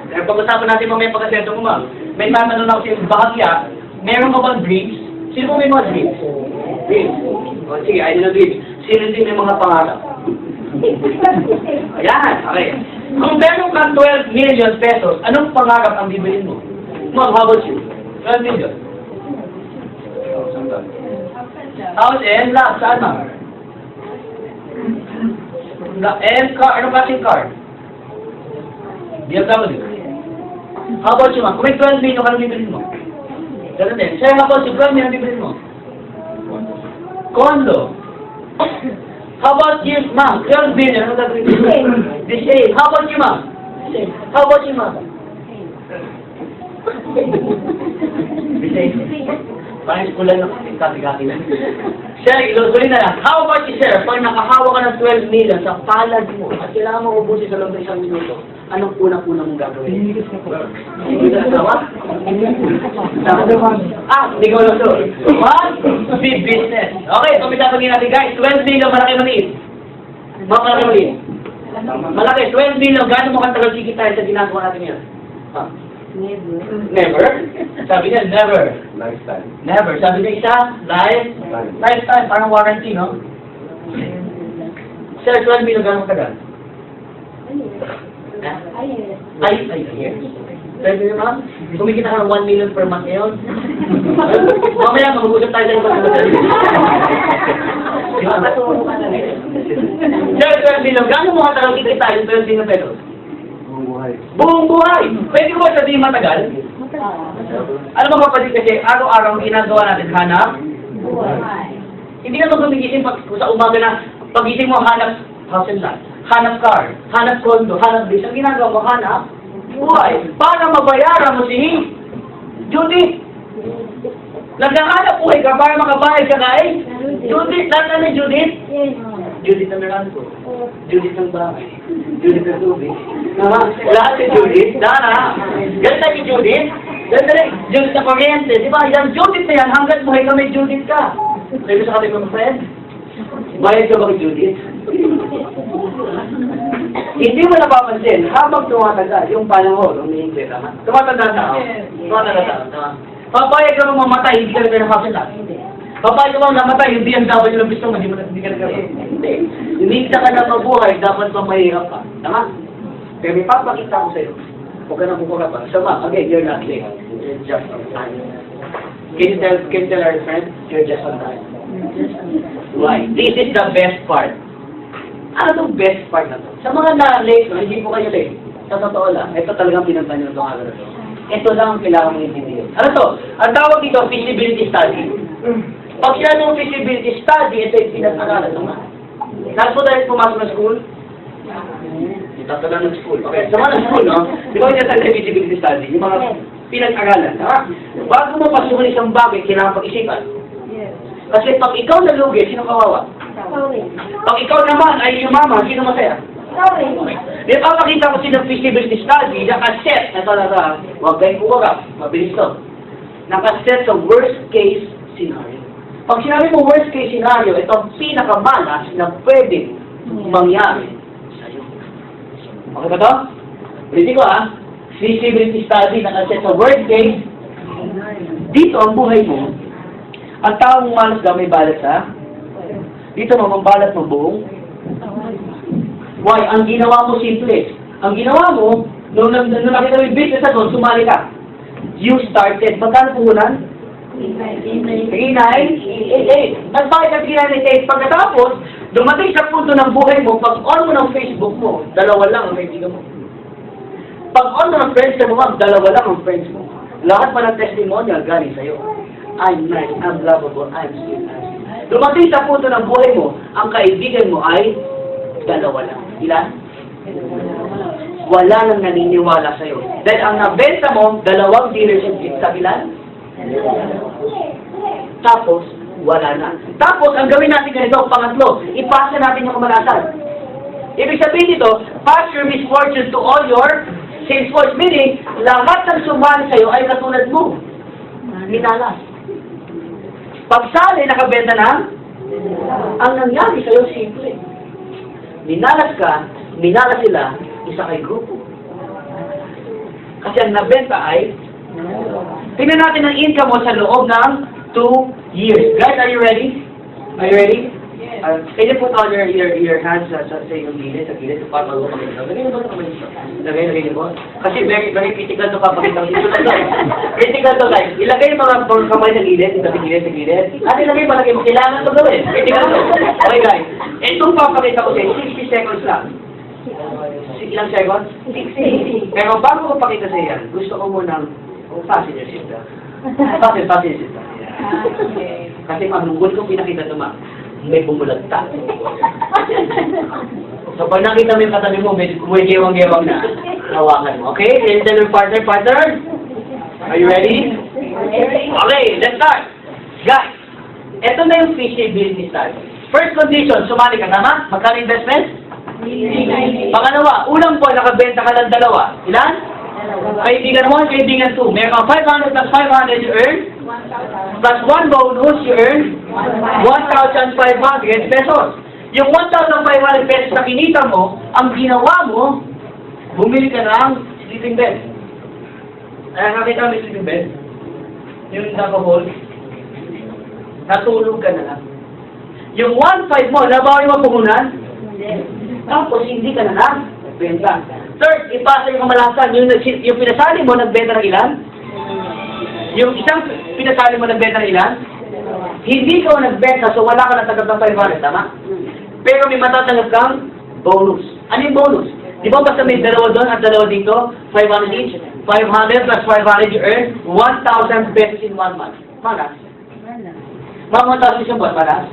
Pero pag-usapan natin mamaya pag-asenso mo, ma'am. May tatanong ako sa bahagya, meron ka bang dreams? Sino po may mga dreams? Dreams. O, sige, I know dreams. Sino din may mga pangarap? Ayan, okay. Kung meron kang 12 million pesos, anong pangarap ang bibilin mo? Ma'am, how about you? 12 million. House and lot, saan ma'am? And car, ano klaseng car? BMW. How about you, ma'am? Kung may 12 million, anong bibilin mo? Ganun din. Sir, how about you? 12 million, anong bibilin mo? Condo. How about you, ma'am? 12 billion, anong gagawin mo? The same. How about you, ma'am? Same. How about you, ma'am? The same. Parang school lang ng kati-kati lang. Sir, ilutuloy na lang. How about you, sir? Pag nakahawa ka ng 12 million sa palad mo at kailangan mo ubusin sa loob ng 1 minuto, anong unang-unang mong gagawin? Hindi ka nasawa? Ikaw lang to. What? Big business. Okay, pagkatapagin natin guys, 12 million, malaki maliit. Malaki maliit. Malaki, 12 million, gano'n mo katagal kikita sa ginagawa natin yan? Never? Sabi niya, never.
Lifestyle.
Never. Sabi niya isa, lifetime, parang warranty, no? Sir, 12 million, gano'ng tagal? Ay, years. 12 million, ma'am? Kumikita ka ng 1 million per month ngayon? Mamaya, mag-usap tayo sa ibang Sir, 12 million. Gano'n mo katagal kita tayo 12 million pesos? Buong buhay. Pwede ko ba sabihin matagal? Alam mo kapatid kasi, araw-araw ang ginagawa natin, hanap. Hindi na gumigising pag sa umaga na pagising mo, hanap house and lot, hanap car, hanap condo, hanap this. Ang ginagawa mo, hanap buhay. Para mabayaran mo si Judith. Naghahanap buhay ka para makabayad ka kay Judith. Lahat na Judith? Judith ng Meranto, Judith ng bahay, Judith ng tubig. Lahat si Judith, Dana. Ganun tayo si Judith. Ganun tayo, Judith na kuryente. Di ba? Yan, Judith na yan. Hanggat buhay ka, may Judith ka. Sabi sa kami mga friend, bayad ka ba kay Judith? Hindi mo napapansin, habang tumatagal, yung panahon, umiingit, tama? Tumatanda na ako. Tumatanda na ako. Papayag ka mo mamatay, hindi ka na kapasilat. Papayag ka mo namatay, hindi ang dapat yung gusto mo, hindi ka nagkaroon. Hindi. Hindi ka na mabuhay, dapat pa mahirap ka. Tama? Pero may papakita ko sa'yo. Huwag ka na bukura pa. Sama, again, you're not late. You're just on time. Can you tell our friend, you're just on time? Why? This is the best part. Ano itong best part na to? Sa mga na-late, hindi po kayo late. Sa totoo lang, ito talagang pinagtan nyo itong araw na to. Ito lang ang kailangan mong intindihin. Ano to? Ang tawag dito, feasibility study. Pag sila ng feasibility study, ito yung pinag-aralan naman. Saan po tayo pumasok ng school? Tatala ng school. Okay, sama ng school, no? Di ba yung sa feasibility study? Yung mga pinag-aralan. Bago mo pasukin isang bagay, kailangan pag-isipan. Kasi pag ikaw nalugi, sino kawawa? Pag ikaw naman ay yumama, sino masaya? Di ba makita ko silang feasibility study, nakaset, ito na, huwag kayong uwarap, mabilis to. Nakaset sa worst case scenario. Pag sinabi mo worst case scenario, ito ang pinakamalas na pwede mangyari sa'yo. Okay ba to? Hindi ko feasibility study nakaset sa worst case. Dito ang buhay mo, ang taong malas daw may balat dito mamambalat mo buong. Why? Ang ginawa mo simple. Ang ginawa mo, nung nakita mo yung business na doon, sumali ka. You started. Magkano puhunan? 3,988. Nagbayad ka 3,988. Pagkatapos, dumating sa punto ng buhay mo, pag on mo ng Facebook mo, dalawa lang ang kaibigan mo. Pag on mo ng friends mo, dalawa lang ang friends mo. Lahat pa ng testimonial galing sa'yo. I'm nice, I'm lovable, I'm sweet, I'm sweet. Dumating sa punto ng buhay mo, ang kaibigan mo ay dalawa lang. Ilan? Wala nang naniniwala sa'yo. Dahil ang nabenta mo, dalawang dealership sa ilan? Tapos, wala na. Tapos, ang gawin natin ganito, pangatlo, ipasa natin yung kamalasan. Ibig sabihin dito, pass your misfortunes to all your sales force. Meaning, lahat ng sumali sa'yo ay katulad mo. Minalas. Pagsali, nakabenta na, ang nangyari sa'yo, simple. Minalas ka, minalas sila, isa kay grupo. Kasi ang nabenta ay, tingnan natin ang income mo sa loob ng 2 years. Guys, are you ready? Are you ready? Can you put on your hands sa inyong gilid, sa gilid, para mag-upagin ito? Lagay na ba ito kamay ito? Lagay mo. Kasi very critical ito papakita ko. Critical to guys. Ilagay yung mga kamay sa gilid, sa gilid. At ilagay palagay mo, kailangan ito gawin. Critical to. Okay guys, itong papakita ko sa'yo, 60 seconds lang. Ilang seconds? 60. Pero bago ko pakita sa yan, gusto ko munang fasten your seatbelt. Fasten your seatbelt. Kasi mamunggol kong pinakita ito may bumulagta. So pag nakita mo yung katabi mo, may gewang-gewang na. Hawakan mo. Okay? Then tell your partner. Are you ready? Okay, let's start. Guys, ito na yung feasibility study. First condition, sumali ka, tama? Magkano investment? Pangalawa, unang po, nakabenta ka ng dalawa. Ilan? Kaibigan 1, kaibigan 2. Meron kang 500 plus 500 you earn. Plus 1 bonus you earn 1,500 pesos. Yung 1,500 pesos na kinita mo, ang ginawa mo, bumili ka ng sleeping bed. Ay, nakita mo yung sleeping bed? Yung naka-hold. Natulog ka na lang. Yung 1,500 mo, nabawi mo puhunan? Tapos hindi ka na lang nagbenta. Third, ipasa yung kamalasan. Yung pinasali mo, nagbenta ng ilan? Yung isang pinasali mo nagbenta ng ilan? Hindi ka nagbenta, so wala ka natanggap ng 500, tama? Pero may matatanggap kang bonus. Ano yung bonus? Di ba basta may dalawa doon at dalawa dito? 500 each. 500 plus 500 you earn 1,000 pesos in 1 month. Malas. Mga 1,000 isang buwan, malas.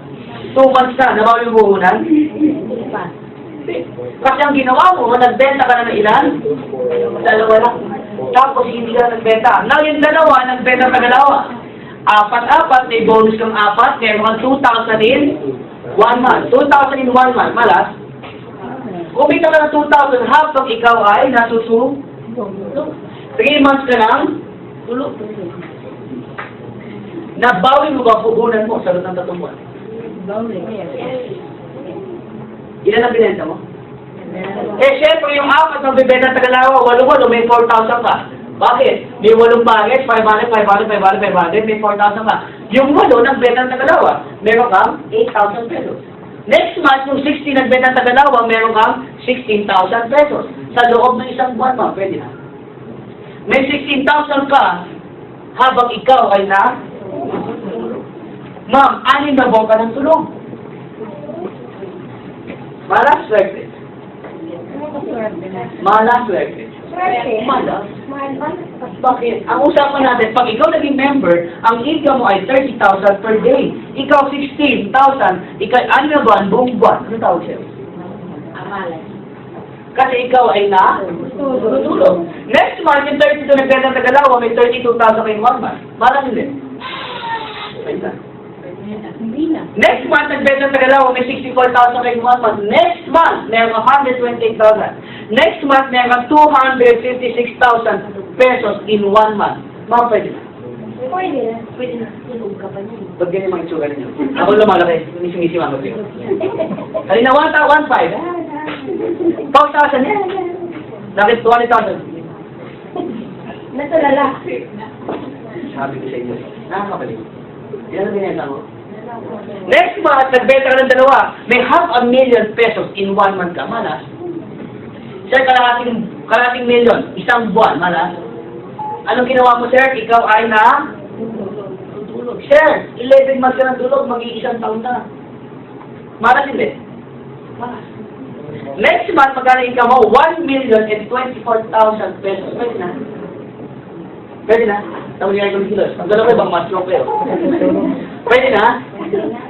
2 months na, nabawi yung buhunan? Kasi ang ginawa mo, nagbenta ka na ng ilan? Dalawa lang. Tapos hindi ka nagbenta. Now yung dalawa, nagbenta ka dalawa. Apat-apat, may bonus kang apat, kaya mga 2,000 in 1 month. 2,000 in 1 month, malas. Kumita ka ng 2,000, habang ikaw ay nasusu. 3 months ka lang, tulog. Nabawi mo ba puhunan mo sa loob ng 3 buwan? Ilan ang binenta mo? Siyempre, yung apat na bibenta ng Tagalawa, 8-8, may 4,000 ka. Bakit? May 8 bagay, 500, 500, 500, 500, may 4,000 ka. Yung 8 nagbenta ng Tagalawa, meron kang 8,000 pesos. Next month, yung 16 nagbenta ng Tagalawa, meron kang 16,000 pesos. Sa loob ng isang buwan, ma'am, pwede na. May 16,000 ka, habang ikaw ay na, ma'am, 6 na buwan ka ng tulong. Malas swerte. Malas swerte. Malas. Bakit? Ang usapan natin, pag ikaw naging member, ang income mo ay 30,000 per day. Ikaw 16,000. Ikaw, ano na buwan? Buong buwan. Ano tawag siya? Kasi ikaw ay na tutulog. Next month, yung 32 nagbenta ng Tagalawa, may 32,000 kayong 1 month. Malas hindi. Next month, nagbenta ng Tagalawa, may 64,000 kayong 1 month. Next month, meron kang 128,000. Next month, meron kang 256,000 pesos in 1 month. Mga pwede na.
Pwede na. Tulog ka pa niya.
Ba't ganyan mga itsura ninyo? Ako lumalaki. Misi-misi mga kayo. Halina, 1,500. 4,000 yan. Nakit 20,000.
Natulala.
Sabi ko sa inyo, nakakabalik. Yan ang binenta mo. Next month, nagbenta ka ng dalawa. May 500,000 pesos in 1 month ka. Malas. Sir, kalating million. Isang buwan. Malas. Anong ginawa mo, sir? Ikaw ay na tulog. Sir, 11 months ka ng tulog, mag-iisang taon na. Malas hindi. Malas. Next month, magkano income mo? 1,024,000 pesos. Pwede na. Pwede na. Tama niya yung kilos. Ang dalawa ibang mas lang kayo. Pwede na.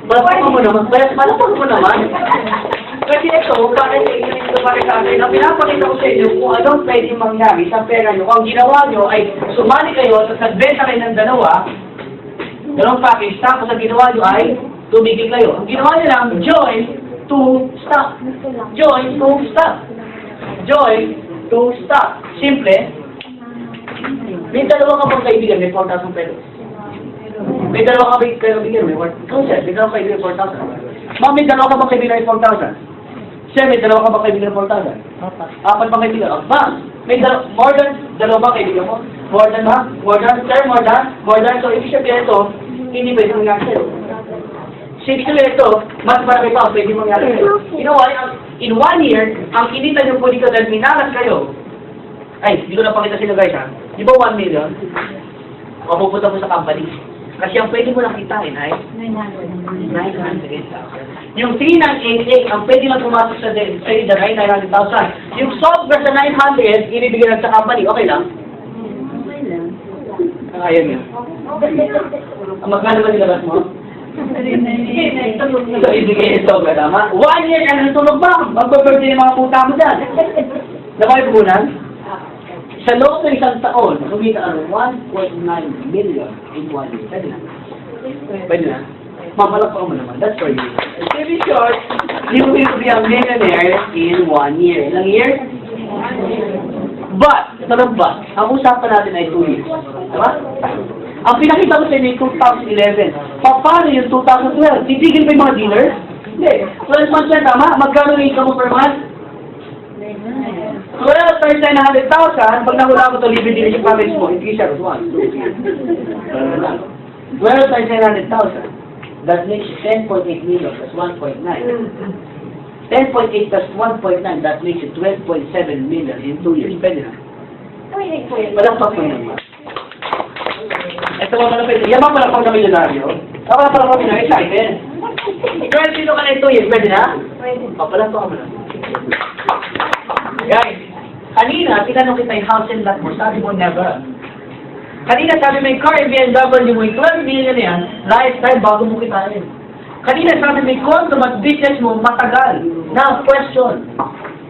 Malapakan mo naman. Malapakan mo naman. Kasi ito, bakit ito para sa akin, na pinapakita ko sa inyo kung anong pwede mangyari sa pera nyo. Kung ang ginawa nyo ay sumali kayo at nagbenta kayo ng dalawang package, tapos ang ginawa nyo ay tumigil kayo. Ang ginawa nyo lang, join to stop. Join to stop. Join to stop. Simple. May dalawa ka pang kaibigan, may 4,000 pesos. May dalawa ka pang kaibigan, may 4,000. May dalawa ka kaibigan, 4,000. Ma'am, may dalawa ka pang kaibigan, may 4,000. Sir, may dalawa ka pang kaibigan, 4,000. Apat pang kaibigan. Ma'am, may more than dalawa pang kaibigan mo. More than, ha? More than, sir, more than. So, ibig sabihin ito, hindi pwede mangyari sa'yo. Six ito, mas marami pa, pwede mangyari sa'yo. You know what? In 1 year, ang kinita nyo po dito dahil minalas kayo, ay, hindi ko na pakita sila guys ha. Di ba 1 million? O pupunta mo sa company. Kasi ang pwede mo lang kitain ay 900,000. Yung 3,988, ang pwede lang pumasok sa trader ay 900,000. Yung software sa 900, ibibigay lang sa company. Okay lang? Ayaw niya. Ang magkano ba nilabas mo? So, ibigay yung software, tama? 1 year ka nang tulog ba? Magpapirti ng mga puta mo dyan. Napakipunan? Sa loob ng isang taon, kumita ka ng 1.9 million in 1 year. Pwede na. Pwede na. Mamalakpakan mo naman. That's for you. To be short, you will be a millionaire in 1 year. Ilang year? But, ito lang ba? Ang usapan natin ay 2 years. Diba? Ang pinakita ko sa inyo yung 2011. Paano yung 2012? Titigil pa yung mga dealers? Hindi. 12 months yan, tama? Magkano yung income mo per month? 12 times 900,000, pag nahula ko ito, libre-libre yung package mo, hindi siya 1, 2, 3. 12 times 900,000, that makes 10.8 million plus 1.9. 10.8 plus 1.9, that makes it 12.7 million in 2 years. Pwede na. Walang pa po naman. Ito ba malapit? Yaman pala pang na milyonaryo. Ako na pala kami na excited. Ikaw yung sino ka na ito yun? Pwede na?
Pwede.
Papalan ko ka muna. Guys, kanina, tinanong kita yung house and lot mo. Sabi mo, never. Kanina sabi mo yung car and BMW mo, yung 12 million na yan, lifetime bago mo kitain. Kanina sabi mo yung condo at business mo, matagal. Now, question.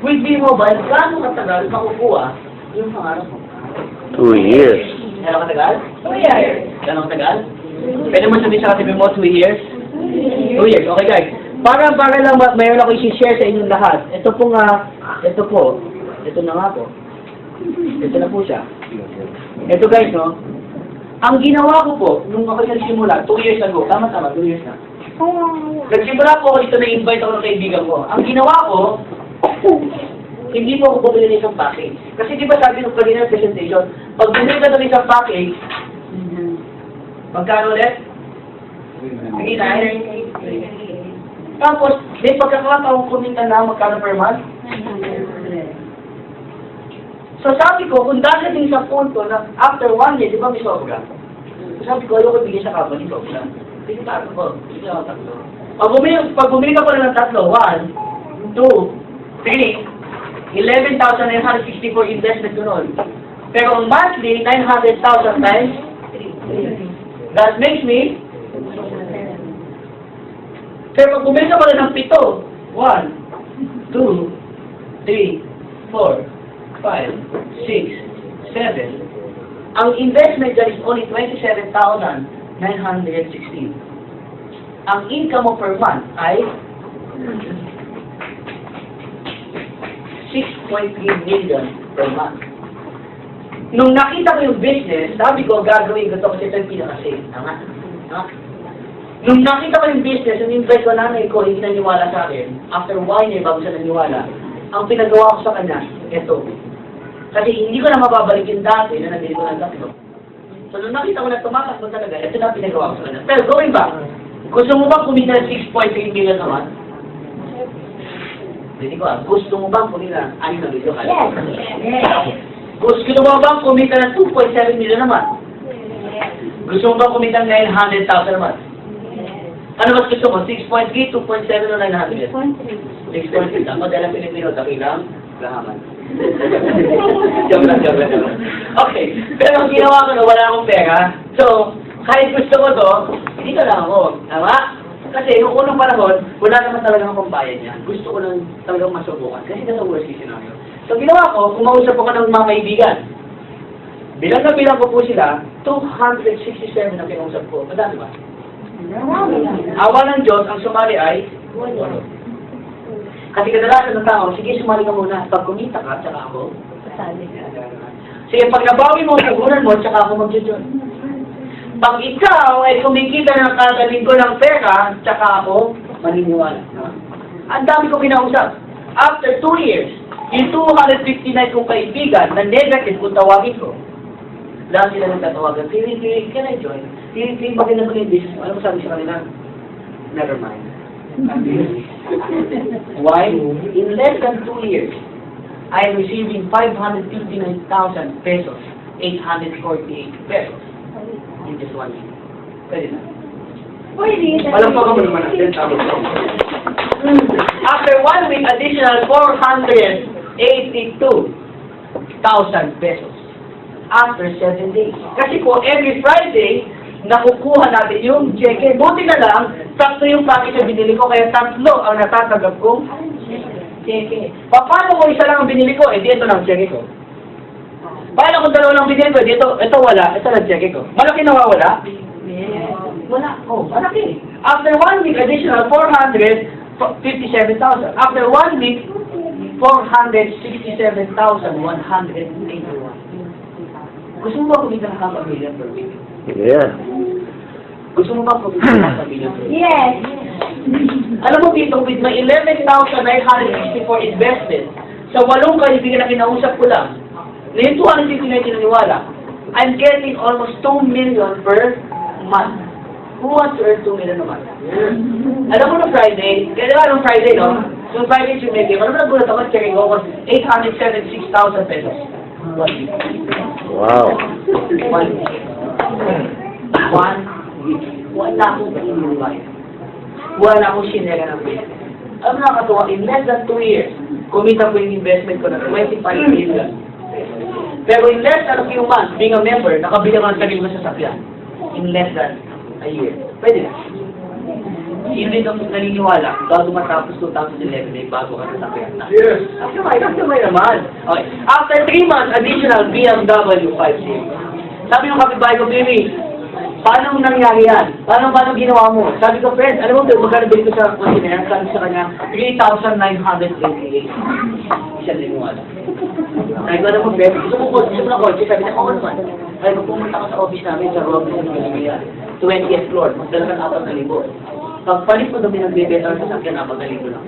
With B-Mobile, gaano katagal makukuha yung pangarap mo?
2 years.
Gano'ng katagal? 2 years. Gano'ng katagal? Pwede mo sabihin sa katibi mo, 2 years? 2 years. Okay guys. Para lang mayroon ako i-share sa inyong lahat. Ito po nga, ito po. Ito na nga po. Ito na po siya. Ito guys, no? Ang ginawa ko po, nung ako nagsimula, 2 years ago, tama, 2 years na. Nagsimula po ako dito, na-invite ako ng kaibigan ko. Ang ginawa ko, hindi po ako bumili ng isang package. Kasi di ba sabi nung kanina presentation, pag bumili ka ng isang package, magkano ulit? Tapos, may pagkakataong kumita na magkano per month? So sabi ko, kung dadating sa punto na after 1 year, di ba may sobra? Sabi ko, ayoko bigay sa company, sobra. Sige tayo ko, sige ako tatlo. Pag bumili ka pala ng tatlo, 1, 2, 3, 11,964 investment ko nun. Pero ang monthly, 900,000 times 3. That makes me. Pero pag bumili ka pala ng 7, 1, 2, 3, 4, 5, 6, 7. Ang investment dyan is only 27,916. Ang income mo per month ay 6.3 million per month. Nung nakita ko yung business, sabi ko, gagawin ko ito kasi ito yung pinaka-safe. Tama? Nung nakita ko yung business, yung invest ko nanay ko, hindi naniwala sa akin. After 1 year, bago siya naniwala, ang pinagawa ko sa kanya, ito. Kasi hindi ko na mababalik yung dati na nabili ko ng tatlo. So, nung nakita ko na tumakas mo talaga, ito na pinagawa ko sa kanya. Pero going back, gusto mo bang kumita ng 6.3 million naman? Hindi ko gusto mo bang kumita ng 6 na million?
Yes.
Gusto mo bang kumita ng 2.7 million naman? Gusto mo bang kumita ng 900,000 naman? Ano mas gusto mo? 6.3, 2.7 o 900? 6.3. Tama, dahil ang Pilipino, takilang gahaman. Joke lang. Okay. Pero ang ginawa ko na wala akong pera. So, kahit gusto ko to, hindi ka lang ako. Tama? Kasi yung unang panahon, wala naman talagang akong bayad niya. Gusto ko lang talagang masubukan. Kasi nasa worst case scenario. So, ginawa ko, kumausap ako ng mga kaibigan. Bilang na bilang ko po sila, 267 ang kinausap ko. Madami ba? Awa ng Diyos, ang sumali ay 8. Kasi kadalasan ng tao, sige, sumali ka muna. Pag kumita ka, tsaka ako. Sige, pag nabawi mo, sagunan mo, tsaka ako mag-join. Pag ikaw ay kumikita ng kada linggo ng pera, tsaka ako maniniwala. Ang dami ko kinausap. After 2 years, yung 259 kong kaibigan na negative kung tawagin ko, lahat sila nagtatawagan, feeling, can I join? Feeling, bakit naman yung business mo? Ano mo sabi sa kanila? Never mind. Why? In less than 2 years, I am receiving 559,000 pesos, 848 pesos in just 1 year. Pwede na. Walang pa ka mo naman natin. After 1 week, additional 482,000 pesos. After 7 days. Kasi po, every Friday, nakukuha natin yung cheque. Buti na lang, sakto yung package na binili ko, kaya 3 ang natatanggap kong cheque. Paano kung isa lang ang binili ko? Eh, di ito lang cheque ko. Paano kung 2 lang binili ko? Eh, ito wala. Ito lang cheque ko. Malaki nawawala? Wala. Oh, malaki. After 1 week, additional 457,000. After 1 week, 467,181. Gusto mo ba kumita ng half a million per week?
Yeah.
Gusto mo ba kumita ng half a million per week?
Yes.
Alam mo dito, with my 11,964 investment, sa 8 kaibigan na kinausap ko lang, na yung 259 naniwala, I'm getting almost 2 million per month. Who wants to earn 2 million a month? Alam mo nung Friday, kaya diba nung Friday, no? So Friday, Tuesday, alam mo nagulat ako, checking ko, 876,000 pesos.
Wow.
1 week. Wala akong pinulay. Wala akong sinera ng pwede. Alam mo nakakatuwa, in less than 2 years, kumita po yung investment ko na 25 million. Pero in less than a few months, being a member, nakabili ko ng sarili mo sa sasakyan. In less than a year. Pwede na. Sino rin ang naniniwala, bago matapos 2011, may bago ka sa sasakyan na.
Yes.
Kamay naman. Okay. After 3 months, additional BMW 5 Series. Sabi ng kapitbahay ko, Mimi, paano nangyari yan? Paano ginawa mo? Sabi ko, friend, alam mo, magkano bili ko sa container? Sabi sa kanya, 3,928. Siya niniwala. Sabi ko, alam mo, friend, gusto mo na kotse? Sabi niya, oo naman. Sabi ko, pumunta ka sa office namin sa Robin sa Manila. 20th floor, magdala ka ng 4,000. Pagpalit ko namin nagbibenta sa sasakyan, 4,000 lang.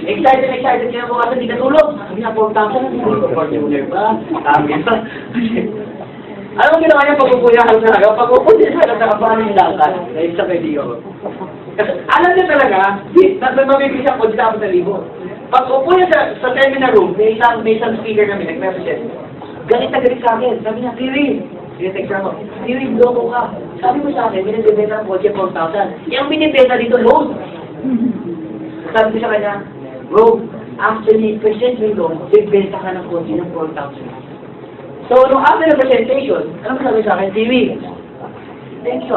Excited kaya ko kasi di natulog. Sabi niya, 4,000, Fortuner ba? Sabi niya. Anong ginawa niya pag-upuya ka talaga? Pag-upuya siya lang nakabahan yung langkat. Dahil sa kaibigan ko. Alam niya talaga, mabibig siya kung sa 1,000. Pag-upuya sa seminar room, may isang speaker kami, nag-represent. Galit na galit sa akin. Sabi niya, Siri, sinetext ako, Siri, loko ka. Sabi mo sa akin, binibenta ng kotse 4,000. Yung binibenta dito, loan. Sabi ko sa kanya, bro, actually, present mo yung loan, bibenta ka ng kotse ng 4,000. So, nung after the presentation, alam mo sabi sa akin, Siri, thank you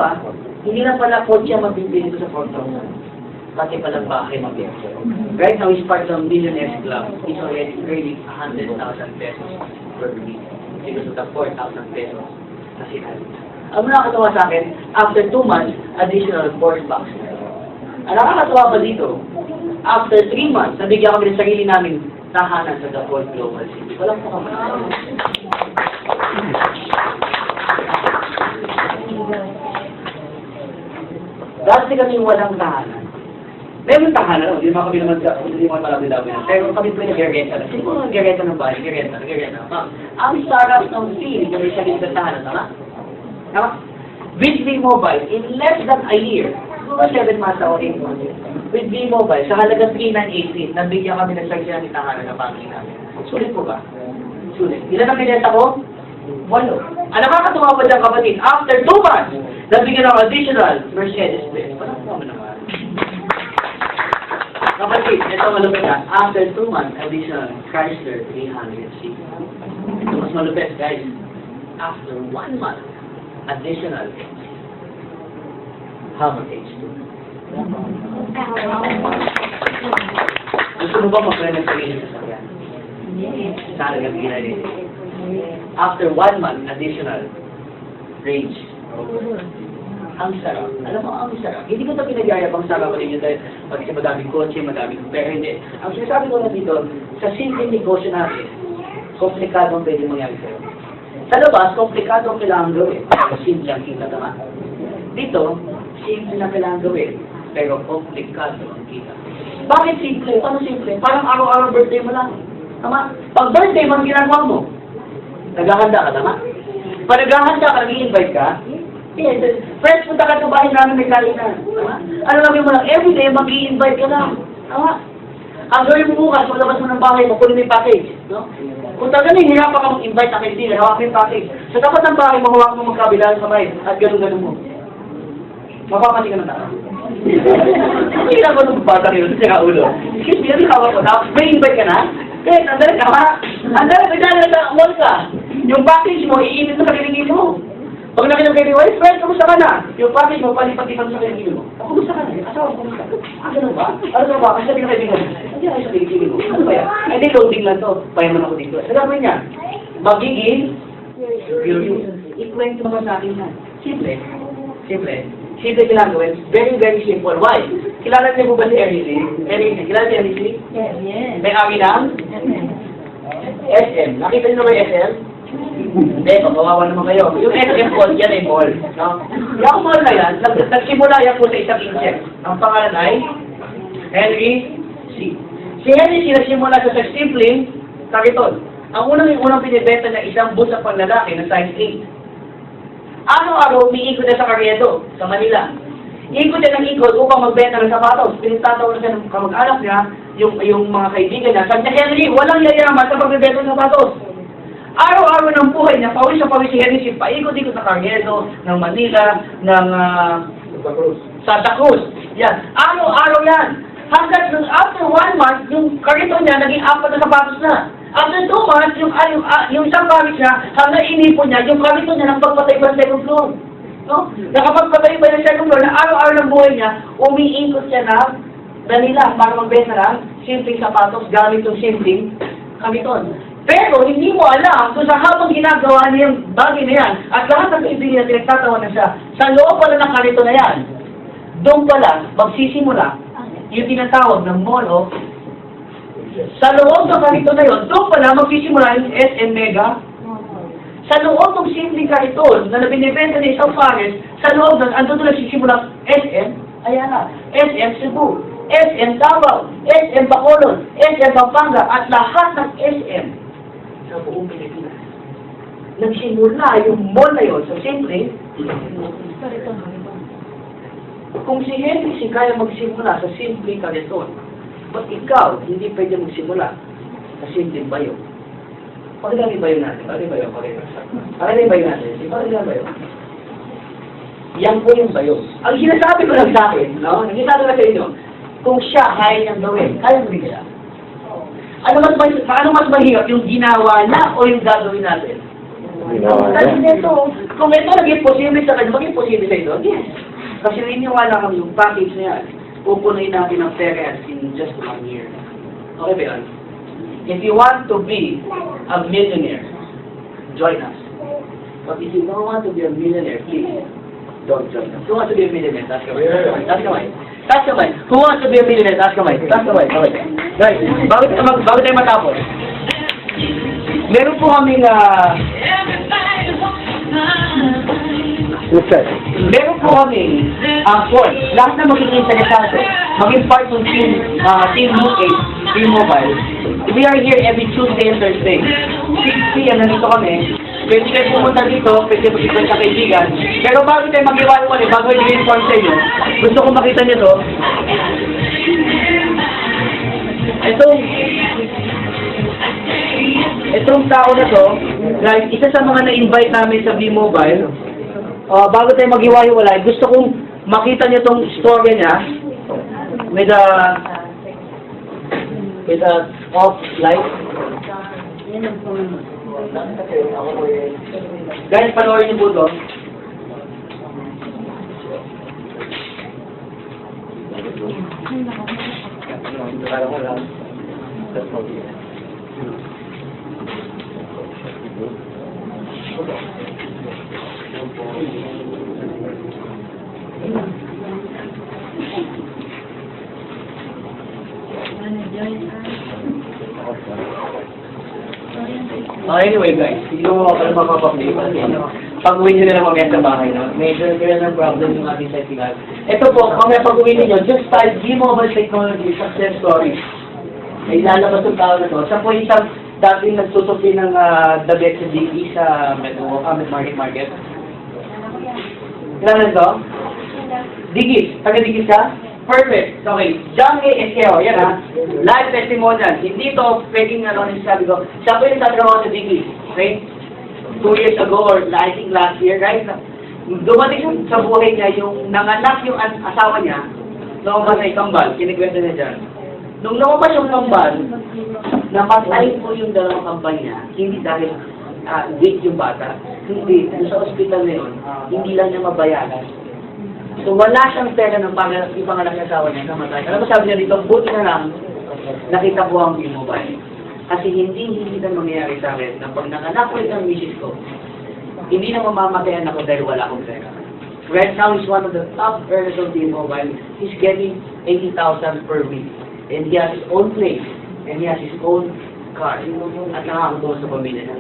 hindi lang pala kotse ang mabibili ko sa 4,000. Pati palang bahay mabibili. Right now, he's part of Millionaires Club. He's already earning 100,000 pesos per week. Because of the 4,000 pesos na sinali. Ang nakakatawa sa akin, after 2 months, additional 4 bucks. Ang nakakatawa pa dito, after 3 months, nabigyan kami ng sarili namin tahanan sa The World Global City. Walang po kami. Dati kami walang tahanan. Meron tahanan, hindi naman kami malabi-labi na. Pero kami po nag-renta na. Sino po nag-renta ng bahay? Nag-renta. Ang sarap ng feel kami sa liit na tahanan, tama? Tama? With V-Mobile, in less than a year, 7 months ako 8 months. With V-Mobile, sa halaga 3,988, nabigyan kami ng sarili ng tahanan ng banking namin. Sulit po ba? Sulit. Ilan ang pinenta ko? 8. Ang nakakatuwa pa dyan, kapatid, after 2 months, nabigyan ako additional Mercedes-Benz. Parang po naman. Kapatid, ito malupit ha. After 2 months, additional Chrysler 300C. Ito mas malupit, guys. After 1 month, additional Hummer H2. Gusto mo ba mag-rent ng sarili sa sakyan? Sana gagawin rin. After 1 month, additional range. Ang sarap. Alam mo, ang sarap. Hindi ko ito pinagyayabang sarap ko ninyo dahil kasi madaming kotse, madaming pero hindi. Ang sinasabi ko na dito, sa simple negosyo natin, komplikado ang pwede mangyari sa'yo. Sa labas, komplikado ang kailangan gawin. Simple ang kita, tama? Dito, simple na kailangan gawin, pero komplikado ang kita. Bakit simple? Paano simple? Parang araw-araw birthday mo lang. Tama? Pag birthday mo, ang ginagawa mo, naghahanda ka, tama? Pag naghahanda ka, nag-i-invite ka, yes, friends, punta ka sa bahay namin, may kainan. Tama? Ano lang mo lang, everyday, mag-i-invite ka lang. Tama? Ang gawin mo bukas, maglabas mo ng bahay mo, kunin mo yung package. No? Kung talaga hirapan ka mag-invite na kaibigan, hawak mo yung package. Sa tapat ng bahay, mahawak mo magkabilang kamay, at gano'n-gano'n mo. Mapapati ka na tao. Hindi na ako nung bata rin, sa ulo. Excuse me, ano hawak ko? Tapos may invite ka na? Kaya, andala ka, ha? Andala ka, mall ka. Yung package mo, iinit mo sa kiligin mo. Pag nakilang kayo, hey, friend, kamusta ka na? Yung package mo, palipat-ipat sa kiligin mo. Kamusta ka na? Asawa, kamusta? Ganun ba? Ano ba? Kasi sabi ng kaibigan, hindi ako sa kiligin mo. Ano ba yan? Ay, hindi, loading lang to. Payaman ako dito. Sa gawin niya, magiging furious. Ikwento mo sa akin yan. Simple. Simple ginagawin. Very, very simple. Why? Kilala niyo po ba si Eric? Kilala si Eric?
Yes.
May amin ang? SM. Nakita niyo na ba yung SM? Hindi, kawawa naman kayo. Yung SM mall, yan ay mall. No? Yung mall na yan, nagsimula yan po sa isang insect. Ang pangalan ay Henry C. Si Henry C. nagsimula sa simpleng kariton. Ang unang pinibenta niya isang bus sa panlalaki na size 8. Araw-araw, umiikot na sa Carriedo, sa Manila. Ikot na ng ikot upang magbenta ng sapatos. Pinagtatawa na siya ng kamag-anak niya, yung mga kaibigan niya. Sabi niya, Henry, walang yayaman sa pagbibenta ng sapatos. Araw-araw ng buhay niya, pawis sa pawis si Henry, paikot-ikot na Carriedo, ng Manila, ng Santa Cruz. Yan. Araw-araw yan. Hanggang after 1 month, yung karito niya naging 4 na sapatos na. After 2 months, yung isang pawis niya, hanggang inipon niya, yung karito niya nang pagpatay ba sa second floor. No? Nakapagpatay ba ng second floor na araw-araw ng buhay niya, umiikot siya na Manila para magbenta ng simpleng sapatos gamit yung simpleng kamiton. Pero hindi mo alam kung sa habang ginagawa niya yung bagay na yan at lahat ng kaibigan niya pinagtatawa na siya, sa loob pala ng karito na yan, doon pala magsisimula yung tinatawag ng mall of sa loob ng karito na yun, doon pala magsisimula yung SM Mega. Sa loob ng simpleng kariton na binibenta ni isang pares, sa loob ng andun doon nagsisimula SM, ayan na, SM Cebu, SM Davao, SM Bacolod, SM Pampanga, at lahat ng SM sa buong Pilipinas. Nagsimula yung mall na yun sa simple, kung si Henry si kaya magsimula sa simple kariton, ba't ikaw hindi pwede magsimula sa simple bayo? Pakilala bayo natin. Pakilala bayo natin. Yan po yung bayo. Ang sinasabi ko lang sa akin, no? Nagsasabi ko sa inyo, kung siya kaya niyang gawin, kaya mo rin siya. Ano mas mahirap, yung ginawa na o yung gagawin natin?
Ginawa
Kasi
niya.
nito, kung ito naging posible sa kanya, maging posible sa ito, yes. Kasi naniniwala kami yung package na yan, pupunuin natin ang pera in just 1 year. Okay ba yun? If you want to be a millionaire, join us. But if you don't want to be a millionaire, please, don't join us. Who wants to be a millionaire? Taas kamay. Taas kamay. Taas kamay. Who wants to be a millionaire? Taas kamay. Taas kamay. Okay. Guys, bago tayo matapos, meron po kaming, meron po kaming form. Lahat na magiging interesado, maging part ng Team U8, Team Mobile. We are here every Tuesday and Thursday. 6 p.m. nandito kami. Pwede kayo pumunta dito, pwede mag-ibig sa kaibigan. Pero bago tayo mag-iwalay, bago i-inform sa inyo, gusto ko makita niyo to. Itong tao na to, guys, isa sa mga na-invite namin sa B-Mobile. Bago tayo mag-iwalay, gusto kong makita niyo tong story niya with a off light. Guys, panoorin niyo po to. Anyway guys, hindi ko mapapapli. Pag-uwi nyo na lang mamaya sa bahay, no? Medyo ng problem yung ating safety. Ito po, mamaya pag-uwi ninyo, just type B-Mobile Technology Success Stories. May lalabas yung tao na to. Sa po isang dating nagsusupi ng dabek sa DP sa Market. Kailan to? Digis. Taga-Digis ka? Perfect. Okay. John A. Esquero. Yan ha. Live testimonial. Hindi to pwedeng sabi ko. Siya po yung tatrabaho sa Digis. Okay? 2 years ago or I think last year, guys. Dumating sa buhay niya yung nanganak yung asawa niya. Lumabas ay kambal. Kinikwento niya dyan. Nung lumabas yung kambal, namatay po yung dalawang kambal niya. Hindi dahil weak yung bata. Hindi. Sa ospital na yun, hindi lang niya mabayaran. So wala siyang pera ng panganak ng asawa niya, namatay. Alam mo sabi niya dito, buti na lang, nakita ko ang B-Mobile. Kasi hindi na mangyayari sa akin na pag nanganak ulit ang misis ko, hindi na mamamatayan ako dahil wala akong pera. Right now, he's one of the top earners of B-Mobile. He's getting 80,000 per week. And he has his own place. And he has his own car. At nakakatulong sa pamilya niya.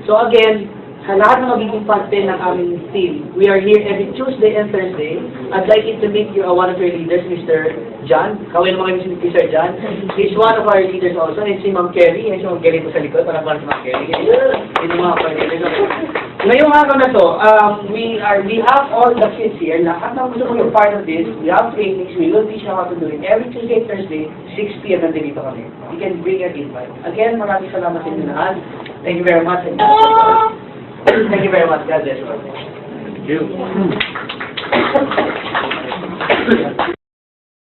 So again, sa lahat ng magiging parte ng aming team, we are here every Tuesday and Thursday. I'd like you to meet one of your leaders, Mr. John. Kawin mo kami si Mr. John. He's one of our leaders also. And si Ma'am Kelly. Yan si Ma'am Kelly po sa likod. Para sa Ma'am Kelly. Yun ang mga partners. Ngayong araw na to, we have all the kids here. Lahat ng gusto kong part of this. We have trainings. We will teach you how to do it. Every Tuesday, Thursday, 6 p.m. nandito kami. You can bring your invite. Again, maraming salamat sa inyo lahat. Thank you very much. Thank you very much. God bless you.
Thank you.